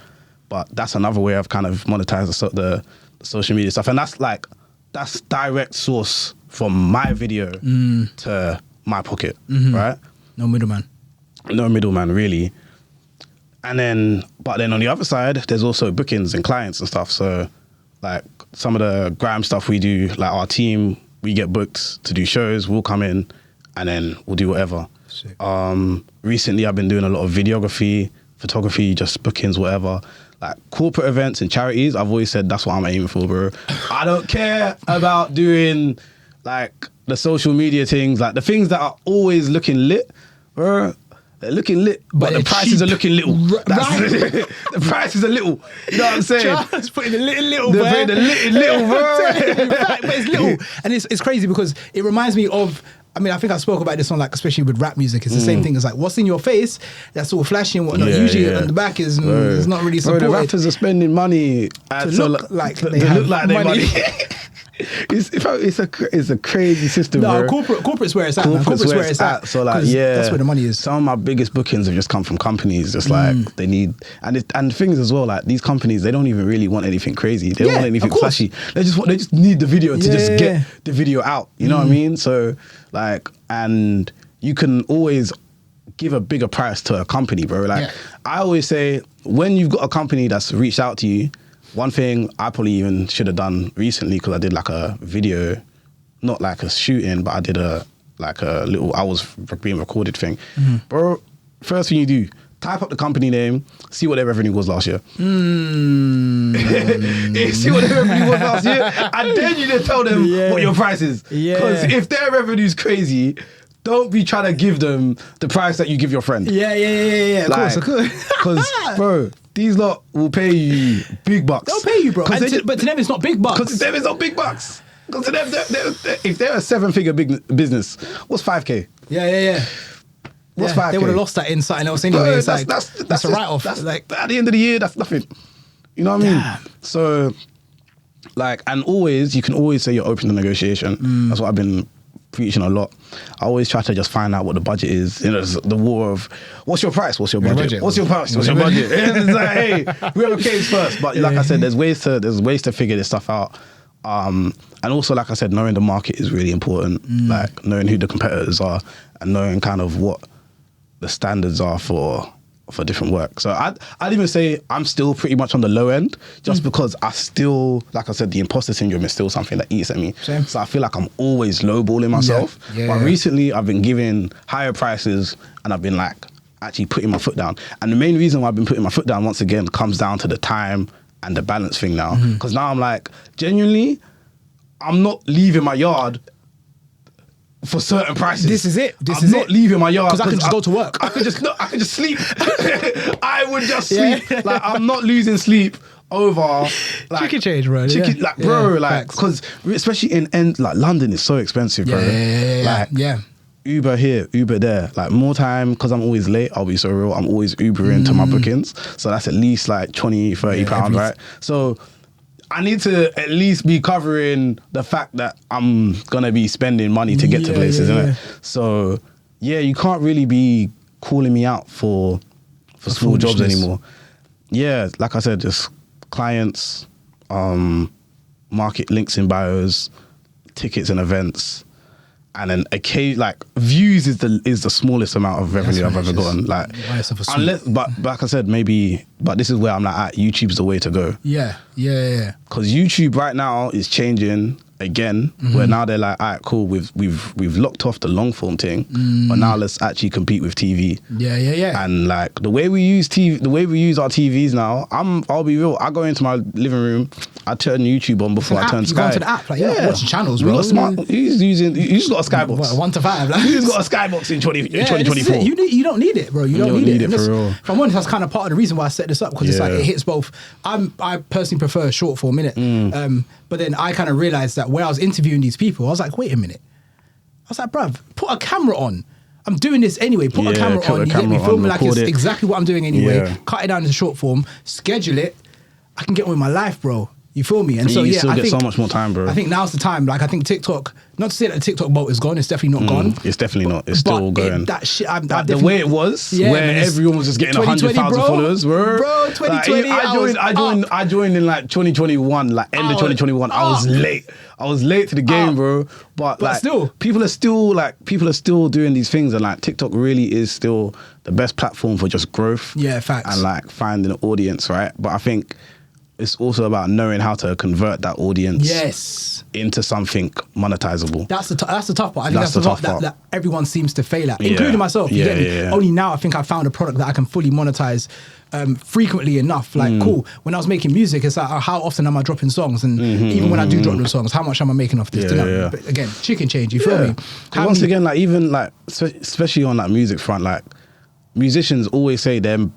But that's another way I've kind of monetized the social media stuff. And that's direct source from my video to my pocket, right? No middleman. No middleman, really. But then on the other side, there's also bookings and clients and stuff. So like some of the gram stuff we do, like our team, we get booked to do shows, we'll come in and then we'll do whatever. Sick. Recently I've been doing a lot of videography, photography, just bookings, whatever. Like corporate events and charities, I've always said that's what I'm aiming for, bro. I don't care about doing like the social media things, like the things that are always looking lit, bro. They're looking lit, but the prices are looking little. Right. The prices are little. You know what I'm saying? Just putting the little, They're bro. putting the little, bro. But it's little, and it's crazy because it reminds me of. I mean, I think I spoke about this on, like, especially with rap music. It's the same thing as like what's in your face, that's all flashy and whatnot. Yeah, Usually yeah. on the back is not really supported. Bro, the rappers are spending money To look like they to have look like they money. It's a crazy system, No, bro. corporate's where it's at. Man. Corporate's where it's at. So like, 'Cause yeah, that's where the money is. Some of my biggest bookings have just come from companies. Just like they need, and things as well. Like these companies, they don't even really want anything crazy. They don't want anything flashy. They just need the video to just get the video out. You know what I mean? So like, and you can always give a bigger price to a company, bro. Like I always say, when you've got a company that's reached out to you. One thing I probably even should have done recently, because I did like a video, not like a shooting, but I did I was being recorded thing. Bro, first thing you do, type up the company name, see what their revenue was last year. See what their revenue was last year, and then you just tell them what your price is. Because if their revenue is crazy, don't be trying to give them the price that you give your friend. Yeah. Of course. Because, bro, these lot will pay you big bucks. They'll pay you, bro. But to them, it's not big bucks. Because to them, it's not big bucks. Because to them, if they're a 7-figure business, what's 5K? Yeah. What's 5K? They would have lost that in something else anyway. Bro, It's that's a write-off. That's, Like, at the end of the year, that's nothing. You know what I mean? So, like, and you can always say you're open to negotiation. That's what I've been preaching a lot. I always try to just find out what the budget is. You know, the war of what's your price? What's your budget? What's your price? What's your budget? It's like, hey, whoever came first. But like I said, there's ways to figure this stuff out. And also, like I said, knowing the market is really important. Like knowing who the competitors are and knowing kind of what the standards are for different work. So I'd even say I'm still pretty much on the low end, just because I still, like I said, the imposter syndrome is still something that eats at me. Same. So I feel like I'm always lowballing myself. But recently I've been giving higher prices and I've been like actually putting my foot down. And the main reason why I've been putting my foot down once again comes down to the time and the balance thing now. Because now I'm like, genuinely, I'm not leaving my yard for certain prices. This is it. I'm not leaving my yard because I can just go to work. I could just sleep. I would just sleep. Like I'm not losing sleep over like Chicken change, bro. Because especially in like London is so expensive, bro. Yeah. Uber here, Uber there. Like more time, because I'm always late, I'll be so real, I'm always Ubering to my bookings. So that's at least like 20, 30 pounds, right? So I need to at least be covering the fact that I'm gonna be spending money to get to places, innit? So yeah, you can't really be calling me out for small jobs anymore. Yeah, like I said, just clients, market links in bios, tickets and events, and then like views is the smallest amount of revenue I've ever gotten. Like unless, but like I said, but this is where I'm like, YouTube's the way to go. Yeah. Because YouTube right now is changing again, where now they're like, all right, cool, we've locked off the long form thing, but now let's actually compete with TV. Yeah. And like the way we use TV, the way we use our TVs now, I'll be real. I go into my living room, I turn YouTube on before I turn Sky. You go to the app, like, you're not watching channels, bro. You just got a Skybox. 1 to 5. Like. You just got a Skybox in 2024. You don't need it, bro. You don't need it for real. If I'm honest, that's kind of part of the reason why I set this up, because it's like it hits both. I personally prefer short form, innit? But then I kind of realized that when I was interviewing these people, I was like, wait a minute. I was like, bruv, put a camera on. I'm doing this anyway. Put a camera on. You get me? Film me like it's exactly what I'm doing anyway. Yeah. Cut it down into short form. Schedule it. I can get on with my life, bro. You feel me? And so you yeah, still I get think, so much more time, bro. I think now's the time. Like I think TikTok, not to say that the TikTok boat is gone, it's definitely not gone. It's definitely not. It's still going. That shit, like the way it was, where everyone was just getting 100,000 followers, bro. Bro, 2020. Like, I joined in like 2021, like end of 2021. I was late. I was late to the game, bro. But like, still, people are still doing these things, and like TikTok really is still the best platform for just growth. Yeah, facts. And like finding an audience, right? But I think it's also about knowing how to convert that audience into something monetizable. That's the tough part. I think that's the tough part that everyone seems to fail at, including myself. You get me? Only now I think I found a product that I can fully monetize frequently enough. Like, cool. When I was making music, it's like, how often am I dropping songs? And even when I do drop those songs, how much am I making off this? But again, chicken change. You feel me? Once again, like even like especially on that music front, like musicians always say their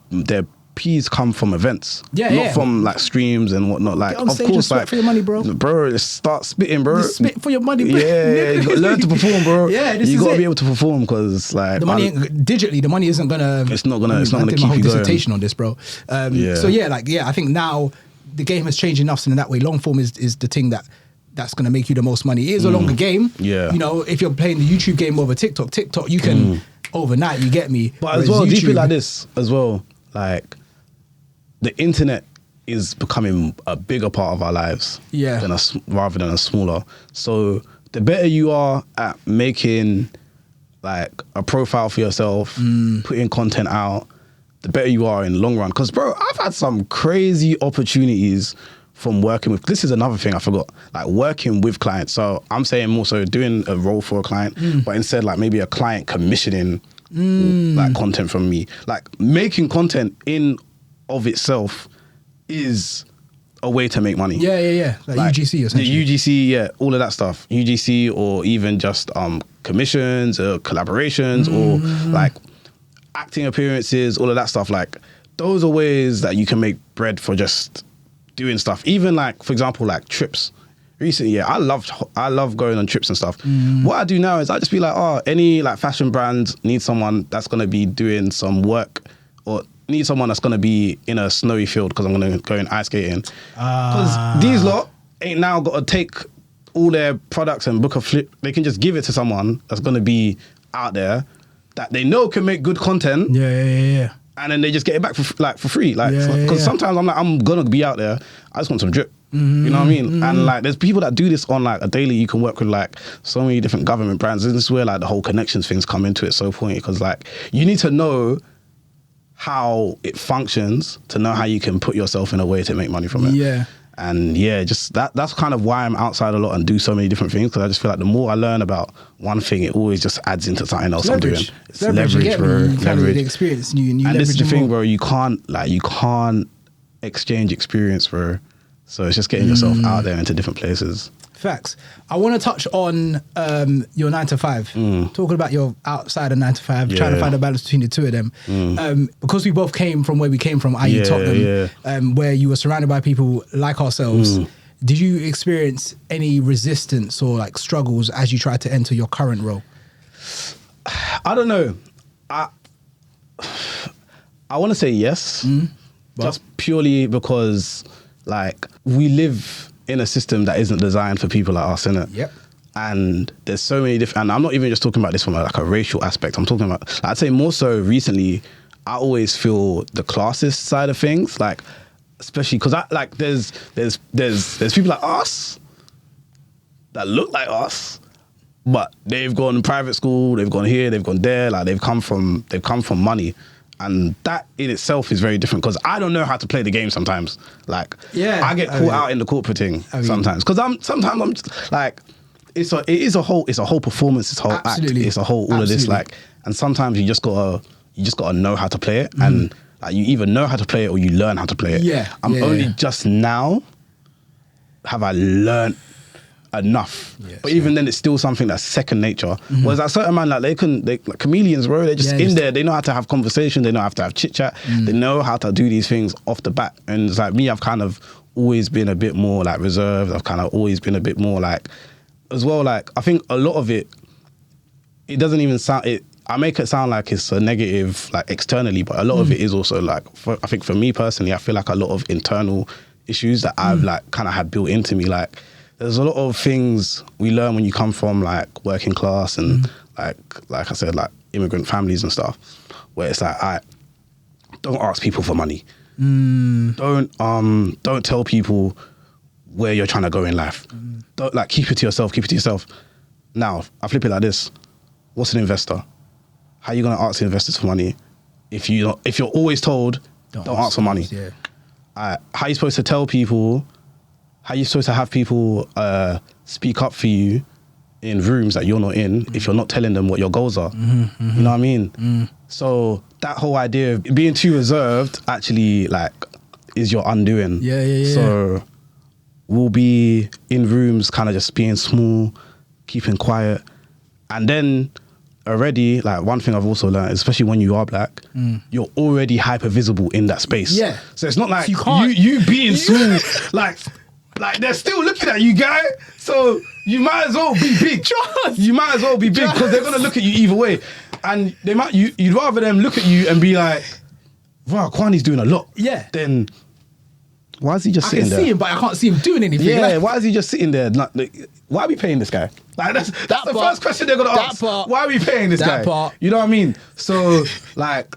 P's come from events, not from like streams and whatnot. Like, of course, like for your money, bro. Just start spitting, bro. Just spit for your money, bro. Yeah, you got to learn to perform, bro. You got to be able to perform because like the money digitally, the money isn't gonna. It's not gonna keep you going. Dissertation on this, bro. So I think now the game has changed enough so in that way. Long form is the thing that's going to make you the most money. It is a longer game. Yeah. You know, if you're playing the YouTube game over TikTok, you can overnight. You get me. But as well, YouTube, deeply like this as well, like. The internet is becoming a bigger part of our lives rather than a smaller. So the better you are at making like a profile for yourself, putting content out, the better you are in the long run. Because, bro, I've had some crazy opportunities from working with, this is another thing I forgot, like working with clients. So I'm saying more so doing a role for a client, but instead like maybe a client commissioning like content from me. Like making content in of itself is a way to make money. Yeah. Like UGC or something. The UGC, all of that stuff. UGC or even just commissions or collaborations or like acting appearances, all of that stuff. Like those are ways that you can make bread for just doing stuff. Even like, for example, like trips. Recently, I love going on trips and stuff. What I do now is I just be like, any like fashion brands need someone that's going to be doing some work or need someone that's going to be in a snowy field because I'm going to go in ice skating. Because these lot ain't now got to take all their products and book a flip. They can just give it to someone that's going to be out there that they know can make good content. Yeah. And then they just get it back for free. Like, because sometimes I'm like, I'm going to be out there. I just want some drip. You know what I mean? And like, there's people that do this on like a daily. You can work with like so many different government brands. And this is where like the whole connections things come into it so pointy because like you need to know how it functions to know how you can put yourself in a way to make money from it. Yeah. And just that's kind of why I'm outside a lot and do so many different things because I just feel like the more I learn about one thing, it always just adds into something else I'm doing. It's leverage, bro. Leverage. The experience and you and this is the thing, bro. You can't exchange experience, bro. So it's just getting yourself out there into different places. Facts. I want to touch on your 9 to 5. Talking about your outside of 9 to 5, trying to find a balance between the two of them. Because we both came from where we came from, i.e. Tottenham, where you were surrounded by people like ourselves. Did you experience any resistance or like struggles as you tried to enter your current role? I don't know. I want to say yes, just purely because like we live in a system that isn't designed for people like us, innit? Yep. And there's so many different, and I'm not even just talking about this from a racial aspect. I'm talking about, like, I'd say more so recently, I always feel the classist side of things, like, especially because there's people like us that look like us, but they've gone to private school, they've gone here, they've gone there, like they've come from money. And that in itself is very different because I don't know how to play the game sometimes. Like, I get caught out in the corporate thing sometimes because I'm just like, it's a whole performance, it's a whole act, it's a whole all of this like, and sometimes you just gotta know how to play it, and like you either know how to play it or you learn how to play it. I'm only just now have I learned enough, but even then it's still something that's second nature. Whereas like certain man, like like comedians, bro, they're just in there, they know how to have conversation, they know how to have chit chat, they know how to do these things off the bat. And it's like me, I've kind of always been a bit more like reserved, I've kind of always been a bit more like, as well, like I think a lot of it doesn't even sound it. I make it sound like it's a negative, like externally, but a lot of it is also like, I think for me personally, I feel like a lot of internal issues that I've like kind of had built into me. Like there's a lot of things we learn when you come from like working class and like I said, like immigrant families and stuff, where it's like, don't ask people for money. Don't tell people where you're trying to go in life. Don't, like, keep it to yourself. Now, I flip it like this. What's an investor? How are you going to ask investors for money if you're always told, don't ask for money? How are you supposed to tell people, how are you supposed to have people speak up for you in rooms that you're not in if you're not telling them what your goals are? You know what I mean? So that whole idea of being too reserved actually like is your undoing. So we'll be in rooms kind of just being small, keeping quiet. And then already, like one thing I've also learned, especially when you are black, you're already hyper visible in that space. So it's not like you being small, like they're still looking at you, guy. So you might as well be big. You might as well be big because they're gonna look at you either way. And you'd rather them look at you and be like, wow, Kwaane's doing a lot. Then why is he just sitting there? I can see him, but I can't see him doing anything. Why is he just sitting there? Like, why are we paying this guy? Like that's the first question they're gonna ask. Why are we paying this guy? You know what I mean? So like,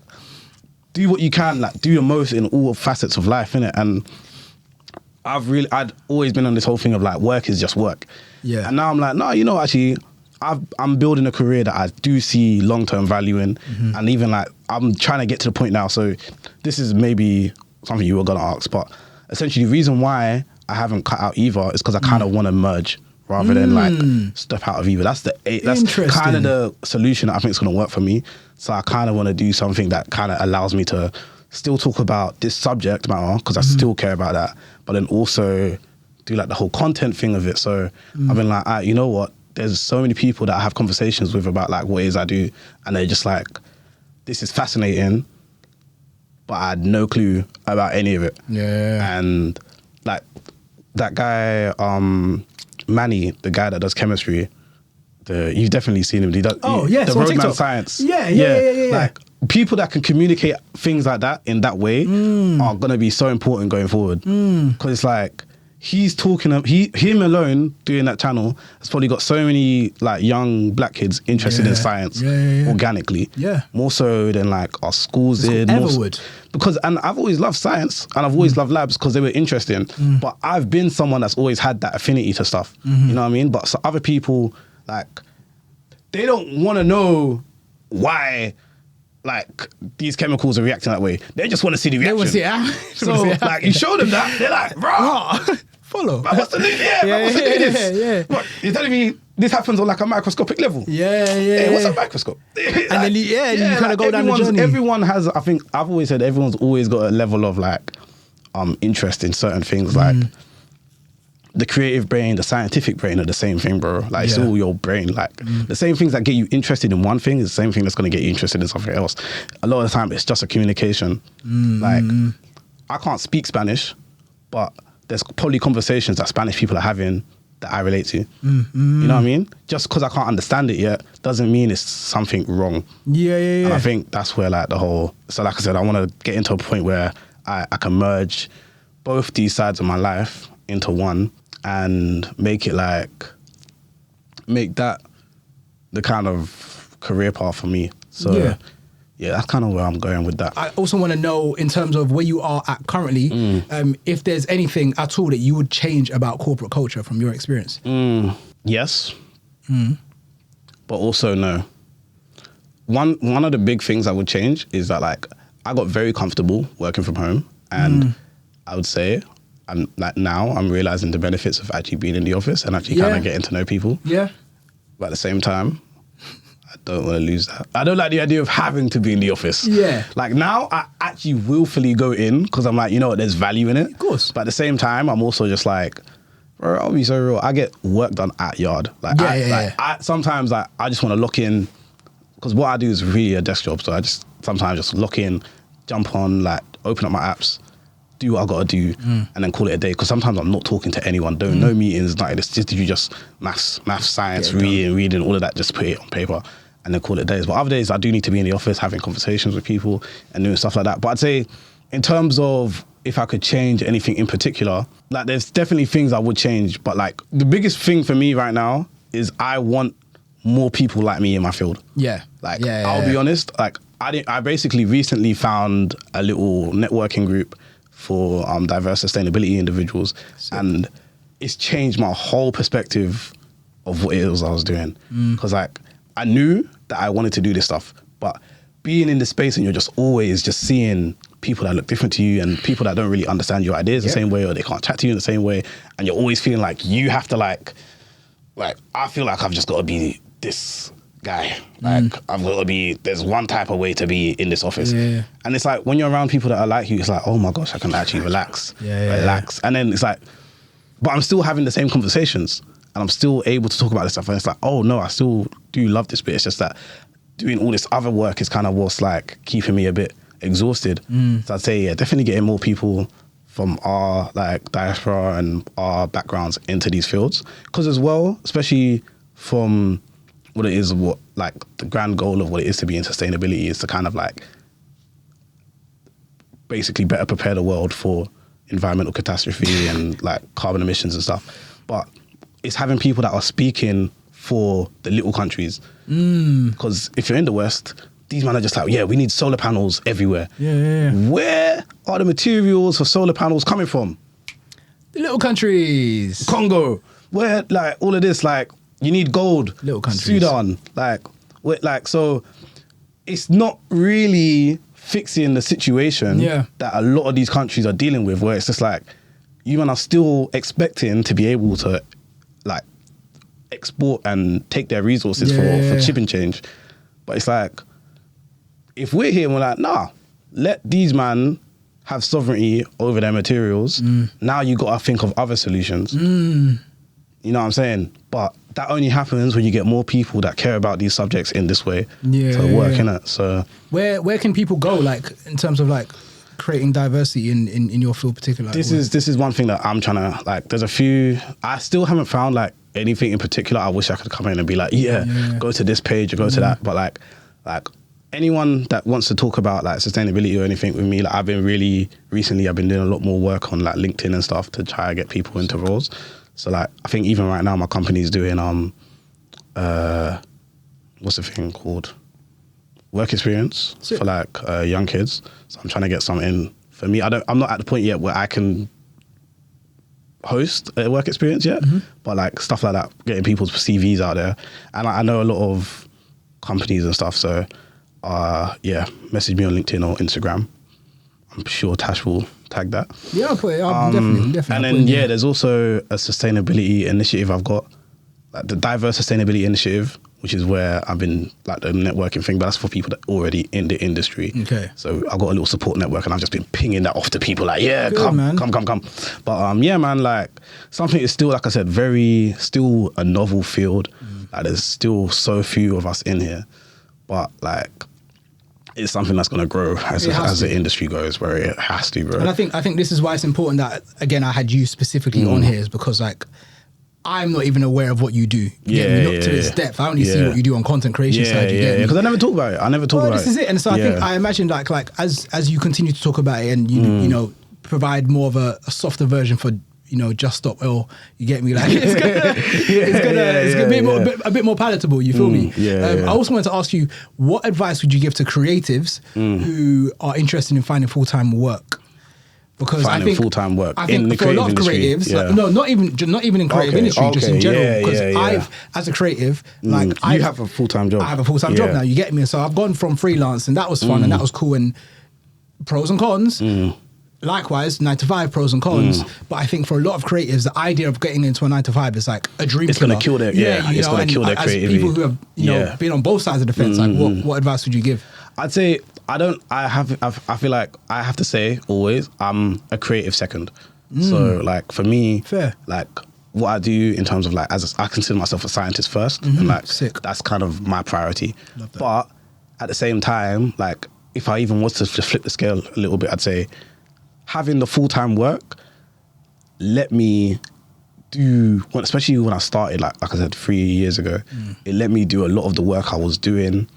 do what you can, like do your most in all facets of life, innit? And I'd always been on this whole thing of like work is just work. And now I'm like, no, you know, actually, I'm building a career that I do see long-term value in, and even like I'm trying to get to the point now. So this is maybe something you were gonna ask, but essentially the reason why I haven't cut out either is because I kind of want to merge rather than like step out of either. That's kind of the solution that I think is going to work for me. So I kind of want to do something that kind of allows me to still talk about this subject matter because I still care about that, but then also do like the whole content thing of it. So I've been like, you know what? There's so many people that I have conversations with about like what it is I do, and they're just like, this is fascinating, but I had no clue about any of it. And like that guy, Manny, the guy that does chemistry, you've definitely seen him. He does the Roadman Science. Like people that can communicate things like that in that way are gonna be so important going forward. Because it's like he's talking, him alone doing that channel has probably got so many like young black kids interested in science organically. More so than like our schools did. Because, and I've always loved science and I've always loved labs because they were interesting. But I've been someone that's always had that affinity to stuff. You know what I mean? But so other people, like, they don't want to know why like these chemicals are reacting that way. They just want to see the reaction. So like you show them that, they're like, rah, follow. But what's the new? What's the this? What, you're telling me this happens on like a microscopic level? What's a microscope? And then you kind of go down the journey. Everyone has, I think I've always said everyone's always got a level of like interest in certain things. Like the creative brain, the scientific brain are the same thing, bro. Like it's all your brain. Like the same things that get you interested in one thing is the same thing that's going to get you interested in something else. A lot of the time it's just a communication. Like I can't speak Spanish, but there's probably conversations that Spanish people are having that I relate to. You know what I mean? Just because I can't understand it yet doesn't mean it's something wrong. And I think that's where like the whole, so like I said, I want to get into a point where I can merge both these sides of my life into one and make that the kind of career path for me. So yeah, that's kind of where I'm going with that. I also want to know, in terms of where you are at currently, if there's anything at all that you would change about corporate culture from your experience. Yes, but also no. One of the big things I would change is that like I got very comfortable working from home, and I would say now I'm realizing the benefits of actually being in the office and actually kind of getting to know people. Yeah. But at the same time, I don't want to lose that. I don't like the idea of having to be in the office. Yeah. Like now, I actually willfully go in because I'm like, you know what, there's value in it. Of course. But at the same time, I'm also just like, bro, I'll be so real. I get work done at yard. Like, sometimes I just want to lock in, because what I do is really a desk job. So I just sometimes just lock in, jump on, like open up my apps, do what I gotta do, and then call it a day. Because sometimes I'm not talking to anyone, no meetings, nothing. It's just maths, science, reading, all of that. Just put it on paper and then call it days. But other days I do need to be in the office, having conversations with people and doing stuff like that. But I'd say in terms of if I could change anything in particular, like there's definitely things I would change. But like the biggest thing for me right now is I want more people like me in my field. Yeah. Like I'll be honest, like I basically recently found a little networking group for diverse sustainability individuals. Sick. And it's changed my whole perspective of what it was I was doing. Because like I knew that I wanted to do this stuff, but being in the space and you're just always just seeing people that look different to you and people that don't really understand your ideas the same way, or they can't chat to you in the same way, and you're always feeling like you have to like I feel like I've just got to be this guy. Like I've got to be, there's one type of way to be in this office. And it's like when you're around people that are like you, it's like, oh my gosh, I can actually relax. And then it's like, but I'm still having the same conversations and I'm still able to talk about this stuff. And it's like, oh no, I still do love this bit. It's just that doing all this other work is kind of what's like keeping me a bit exhausted. So I'd say, definitely getting more people from our like diaspora and our backgrounds into these fields. Because as well, especially from what it is, what like the grand goal of what it is to be in sustainability is to kind of like basically better prepare the world for environmental catastrophe and like carbon emissions and stuff. But it's having people that are speaking for the little countries. Because if you're in the West, these men are just like, we need solar panels everywhere. Where are the materials for solar panels coming from? The little countries. Congo. Where like all of this, like you need gold. Little countries. Sudan. So it's not really fixing the situation that a lot of these countries are dealing with, where it's just like, you men are still expecting to be able to like export and take their resources for shipping change. But it's like, if we're here and we're like, nah, let these man have sovereignty over their materials, now you got to think of other solutions. You know what I'm saying? But that only happens when you get more people that care about these subjects in this way to work in it. So where can people go, like in terms of like creating diversity in your field particular? This is one thing that I'm trying to, like, there's a few, I still haven't found like anything in particular. I wish I could come in and be like, go to this page or go to that. But like anyone that wants to talk about like sustainability or anything with me, like I've been doing a lot more work on like LinkedIn and stuff to try to get people into roles. So like I think even right now my company's doing what's the thing called? Work experience for like young kids. So I'm trying to get something for me. I'm not at the point yet where I can host a work experience yet, but like stuff like that, getting people's CVs out there. And I know a lot of companies and stuff. So message me on LinkedIn or Instagram. I'm sure Tash will tag that. Yeah, I'll put it. Definitely. And then there's also a sustainability initiative I've got, like the diverse sustainability initiative, which is where I've been like the networking thing, but that's for people that are already in the industry. Okay. So I've got a little support network and I've just been pinging that off to people like, good, come. But man, like something is still, like I said, still a novel field. Like there's still so few of us in here, but like it's something that's going to grow as the industry goes, where it has to, bro. And I think this is why it's important that, again, I had you specifically on here, is because like I'm not even aware of what you do. Not to this depth. I only see what you do on content creation side. Because I never talk about it. This is it. And so I imagine like as you continue to talk about it and you know provide more of a softer version for Just Stop Oil, you get me? Like it's gonna be a bit more palatable. You feel me? I also wanted to ask you, what advice would you give to creatives who are interested in finding full-time work? Because I think full-time work in the creative industry. Not even in creative industry, just in general. Because as a creative, like you have a full-time job. I have a full-time job now. You get me? So I've gone from freelance, and that was fun, and that was cool. And pros and cons. Likewise, 9 to 5 pros and cons. But I think for a lot of creatives, the idea of getting into a 9 to 5 is like a dream. It's going to kill their it's going to kill their creativity. People who have been on both sides of the fence, like what advice would you give? I'd say I feel like I have to say always I'm a creative second. So like for me, fair. Like what I do in terms of like I consider myself a scientist first, and like Sick. That's kind of my priority. Love that. But at the same time, like if I even was to just flip the scale a little bit, I'd say having the full-time work let me do, especially when I started, like I said 3 years ago, it let me do a lot of the work I was doing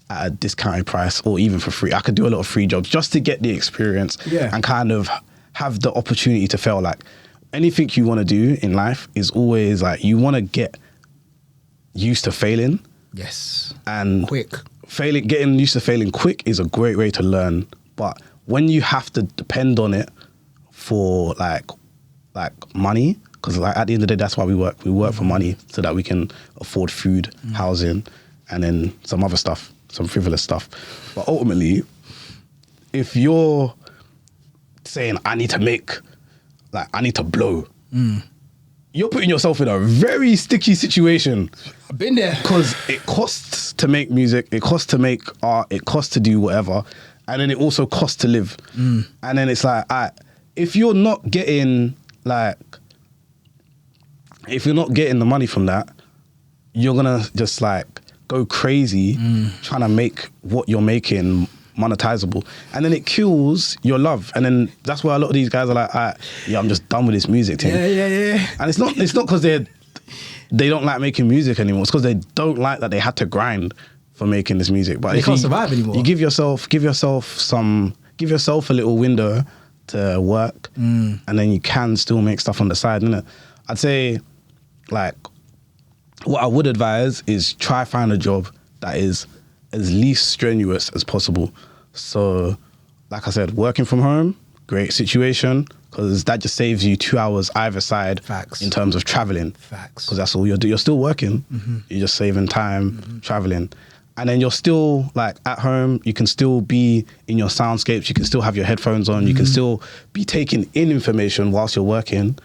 at a discounted price or even for free. I could do a lot of free jobs just to get the experience and kind of have the opportunity to fail. Like anything you want to do in life is always like you want to get used to failing. Yes. And quick. Getting used to failing quick is a great way to learn. But when you have to depend on it for like money, because like at the end of the day, that's why we work. We work for money so that we can afford food, housing, and then some other stuff, some frivolous stuff. But ultimately, if you're saying I need to blow, you're putting yourself in a very sticky situation. I've been there. Because it costs to make music, it costs to make art, it costs to do whatever. And then it also costs to live. And then it's like, if you're not getting the money from that, you're gonna just like go crazy trying to make what you're making monetizable. And then it kills your love. And then that's why a lot of these guys are like, I'm just done with this music thing. Yeah. And it's not because they don't like making music anymore. It's because they don't like that they had to grind for making this music. But they can't survive anymore. You give yourself a little window to work, and then you can still make stuff on the side, innit? I'd say, like, what I would advise is try find a job that is as least strenuous as possible. So, like I said, working from home, great situation, because that just saves you 2 hours either side. Facts. In terms of traveling. Facts. Because that's all you're doing. You're still working. You're just saving time traveling. And then you're still like at home, you can still be in your soundscapes, you can still have your headphones on, you can still be taking in information whilst you're working.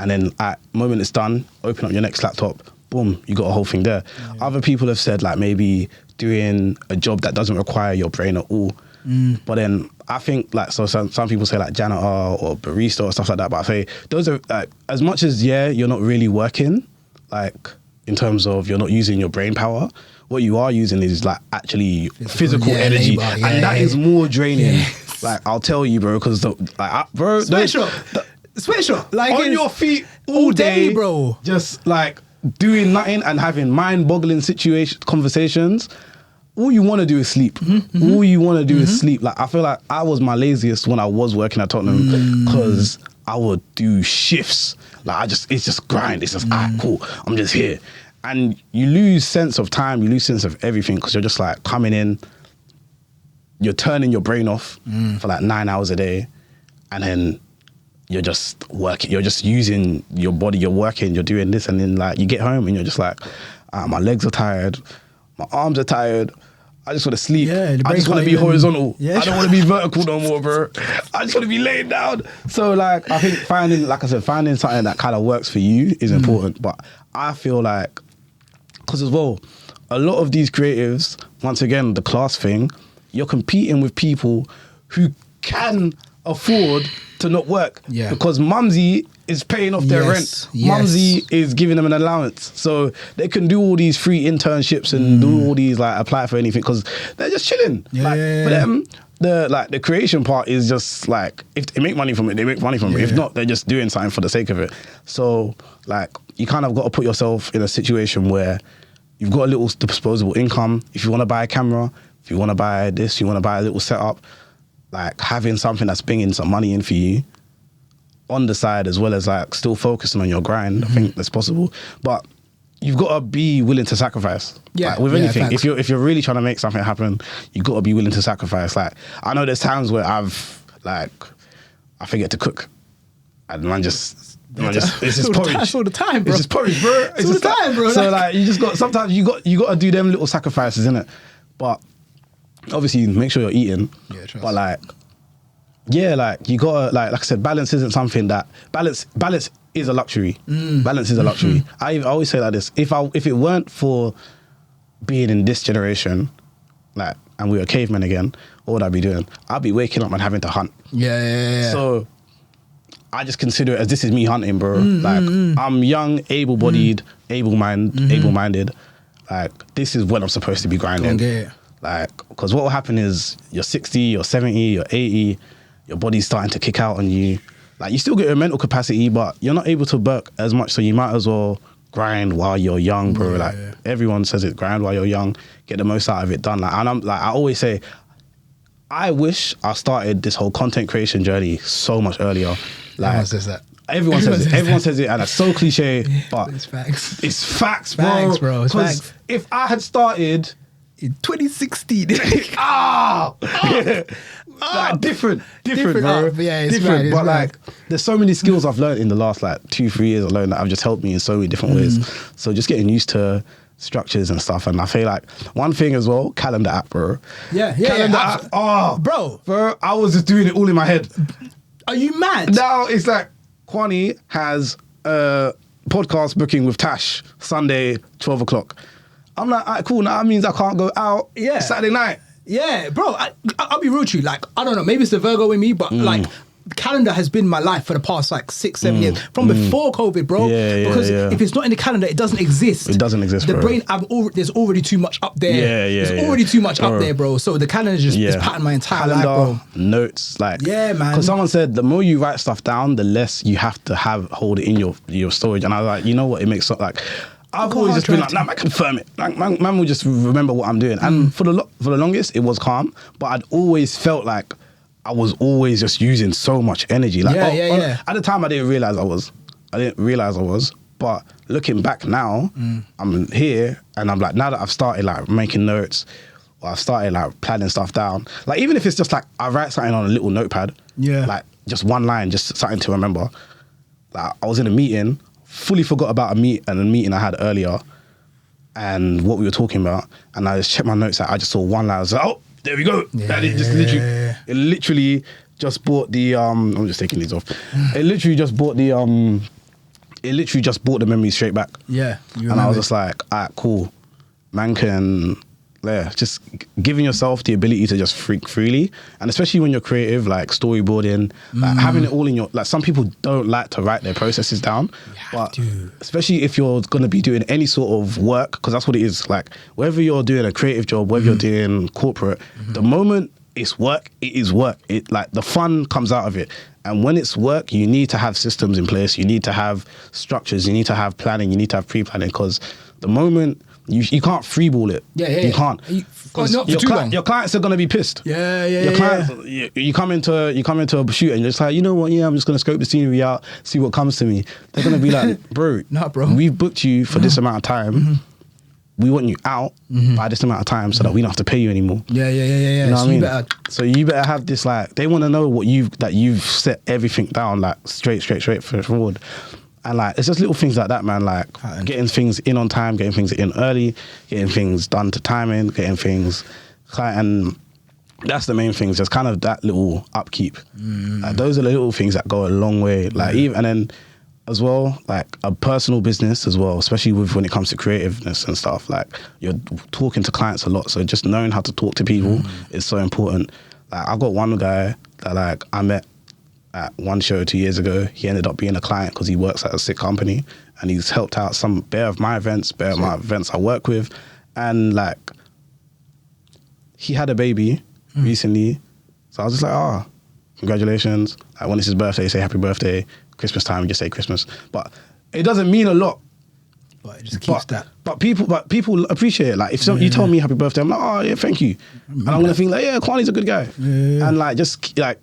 And then at the moment it's done, open up your next laptop, boom, you got a whole thing there. Other people have said like maybe doing a job that doesn't require your brain at all. But then I think like, so some people say like janitor or barista or stuff like that, but I say those are like, as much as you're not really working, like in terms of you're not using your brain power, what you are using is like actually physical energy, labor, and that is more draining. Like I'll tell you, bro, because sweatshop, like on your feet all day, bro, just like doing nothing and having mind-boggling conversations. All you want to do is sleep. All you want to do is sleep. Like I feel like I was my laziest when I was working at Tottenham because I would do shifts. Like it's just grind. It's just cool. I'm just here. And you lose sense of time, you lose sense of everything because you're just like coming in, you're turning your brain off for like 9 hours a day, and then you're just working, you're just using your body, you're working, you're doing this, and then like you get home and you're just like, my legs are tired, my arms are tired, I just want to sleep. I just want to be horizontal. I don't want to be vertical no more, bro. I just want to be laying down. So like, I think finding something that kind of works for you is important. But I feel like, because as well, a lot of these creatives, once again, the class thing, you're competing with people who can afford to not work because Mumsy is paying off their rent. Mumsy is giving them an allowance, so they can do all these free internships and do all these like apply for anything because they're just chilling. For them, the creation part is just like if they make money from it, they make money from it. If not, they're just doing something for the sake of it. So like you kind of got to put yourself in a situation where you've got a little disposable income. If you want to buy a camera, if you want to buy this, you want to buy a little setup, like having something that's bringing some money in for you on the side, as well as like still focusing on your grind. I think that's possible, but you've got to be willing to sacrifice. Like, with anything, if you're really trying to make something happen, you've got to be willing to sacrifice. Like I know there's times where I forget to cook, and it's just porridge. That's all the time, bro. It's just porridge, bro. It's all the time, bro. So like sometimes you got to do them little sacrifices, innit? But obviously make sure you're eating. But like yeah, like you gotta like I said, balance isn't something that balance is a luxury. Balance is a luxury. I always say like this: if it weren't for being in this generation, like, and we were cavemen again, what would I be doing? I'd be waking up and having to hunt. Yeah. So I just consider it as this is me hunting, bro. I'm young, able-bodied, able-minded. Like, this is when I'm supposed to be grinding. Yeah. Like, because what will happen is you're 60, you're 70, you're 80, your body's starting to kick out on you. Like, you still get your mental capacity, but you're not able to work as much, so you might as well grind while you're young, bro. Everyone says it, grind while you're young, get the most out of it done. Like, and I'm like, I always say, I wish I started this whole content creation journey so much earlier. Like, Everyone says that. Everyone says it, and it's so cliche, but it's facts. It's facts, bro. Facts, bro. It's Because facts. if I had started In 2016. like different, Different, bro. yeah, it's different. mad, it's but mad. like, there's so many skills I've learned in the last like 2-3 years alone that have just helped me in so many different ways. So just getting used to structures and stuff. And I feel like one thing as well, calendar app, bro. Calendar app. Oh, bro, I was just doing it all in my head. Are you mad? Now it's like Kwaane has a podcast booking with Tash Sunday 12 o'clock. I'm like, all right, cool. Now that means I can't go out Saturday night. Yeah, bro, I'll be real with you. Like, I don't know, maybe it's the Virgo in me, but like, calendar has been my life for the past like 6-7 years from before COVID, bro. Because if it's not in the calendar, it doesn't exist. It doesn't exist, the bro. brain, there's already too much up there. There's already too much up there, bro. So the calendar just is patterned my entire life, bro. Notes, like, man. Because someone said the more you write stuff down, the less you have to hold it in your storage. And I was like, you know what? It makes like. I've always just been like, nah, man, confirm it. Like, man will just remember what I'm doing. And for the longest, it was calm. But I'd always felt like I was always just using so much energy. Like, at the time, I didn't realize I was. But looking back now, I'm here, and I'm like, now that I've started like making notes, or I've started like planning stuff down. Like, even if it's just like I write something on a little notepad, like just one line, just something to remember. Like, I was in a meeting. Fully forgot about a meeting I had earlier and what we were talking about, and I just checked my notes out. I just saw one line. I was like, oh, there we go. It literally just brought the I'm just taking these off. It literally just brought the memory straight back. And I was just like, all right, cool. Man can just giving yourself the ability to just freak freely, and especially when you're creative, like storyboarding, like having it all in your, like, some people don't like to write their processes down, but especially if you're going to be doing any sort of work, because that's what it is, like whether you're doing a creative job, whether you're doing corporate, the moment it's work, it is work. It, like, the fun comes out of it. And when it's work, you need to have systems in place, you need to have structures, you need to have planning, you need to have pre-planning, because the moment you can't freeball it. You can't. Your clients are gonna be pissed. Your clients, you come into a shoot and you're just like, you know what? Yeah, I'm just gonna scope the scenery out, see what comes to me. They're gonna be like, bro, we've booked you for this amount of time. We want you out by this amount of time so that we don't have to pay you anymore. You know what I mean? So you better have this, like, they want to know that you've set everything down, like straight forward. And like, it's just little things like that, man. Like getting things in on time, getting things in early, getting things done to timing, getting things, and that's the main things. Just kind of that little upkeep. Like, those are the little things that go a long way. Like, even, and then as well, like a personal business as well, especially when it comes to creativeness and stuff. Like, you're talking to clients a lot, so just knowing how to talk to people is so important. Like, I got one guy that, like, I met at one show 2 years ago. He ended up being a client because he works at a sick company, and he's helped out some bare of my events I work with, and like, he had a baby recently, so I was just like, congratulations. Like, when it's his birthday, say happy birthday. Christmas time, you just say Christmas. But it doesn't mean a lot. But it just keeps that. But people appreciate it. Like, if you tell me happy birthday, I'm like, oh yeah, thank you. And I'm gonna think like, yeah, Kwaane's a good guy. And like, just like,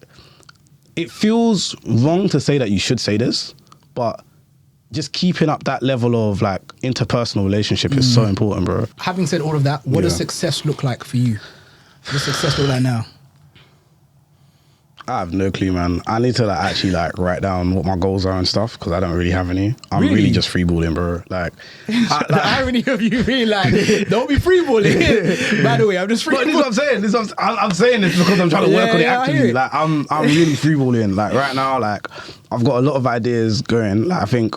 it feels wrong to say that you should say this, but just keeping up that level of like interpersonal relationship is so important, bro. Having said all of that, what does success look like for you? What does success look like now? I have no clue, man. I need to like actually like write down what my goals are and stuff because I don't really have any. I'm really just freeballing, bro. Like, the irony of you being like, don't be freeballing. By the way, I'm just freeballing. This is what I'm saying. I'm saying this because I'm trying to work on it actively. Like, I'm really freeballing. Like right now, like I've got a lot of ideas going. Like I think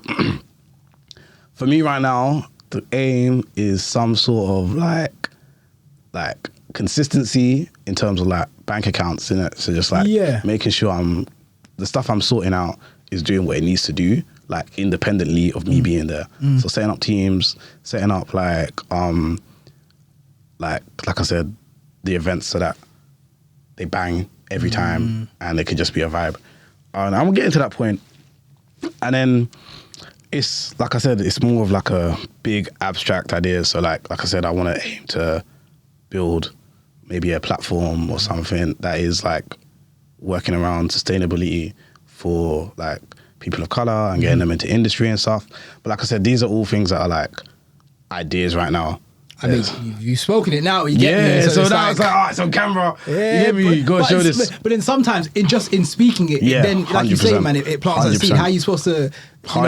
for me right now, the aim is some sort of like consistency in terms of like bank accounts, innit? So just like making sure the stuff I'm sorting out is doing what it needs to do, like independently of me being there. So setting up teams, setting up like I said, the events so that they bang every time and it could just be a vibe. And I'm getting to that point. And then it's like I said, it's more of like a big abstract idea. So like I said, I want to aim to build maybe a platform or something that is like working around sustainability for like people of color and getting them into industry and stuff. But like I said, these are all things that are like ideas right now. I mean, you've spoken it now. You get me. So now it's like, oh, it's on camera. Yeah, you get me? Go show this. But then sometimes, in speaking it, then like you say, man, it plants a seed. How are you supposed to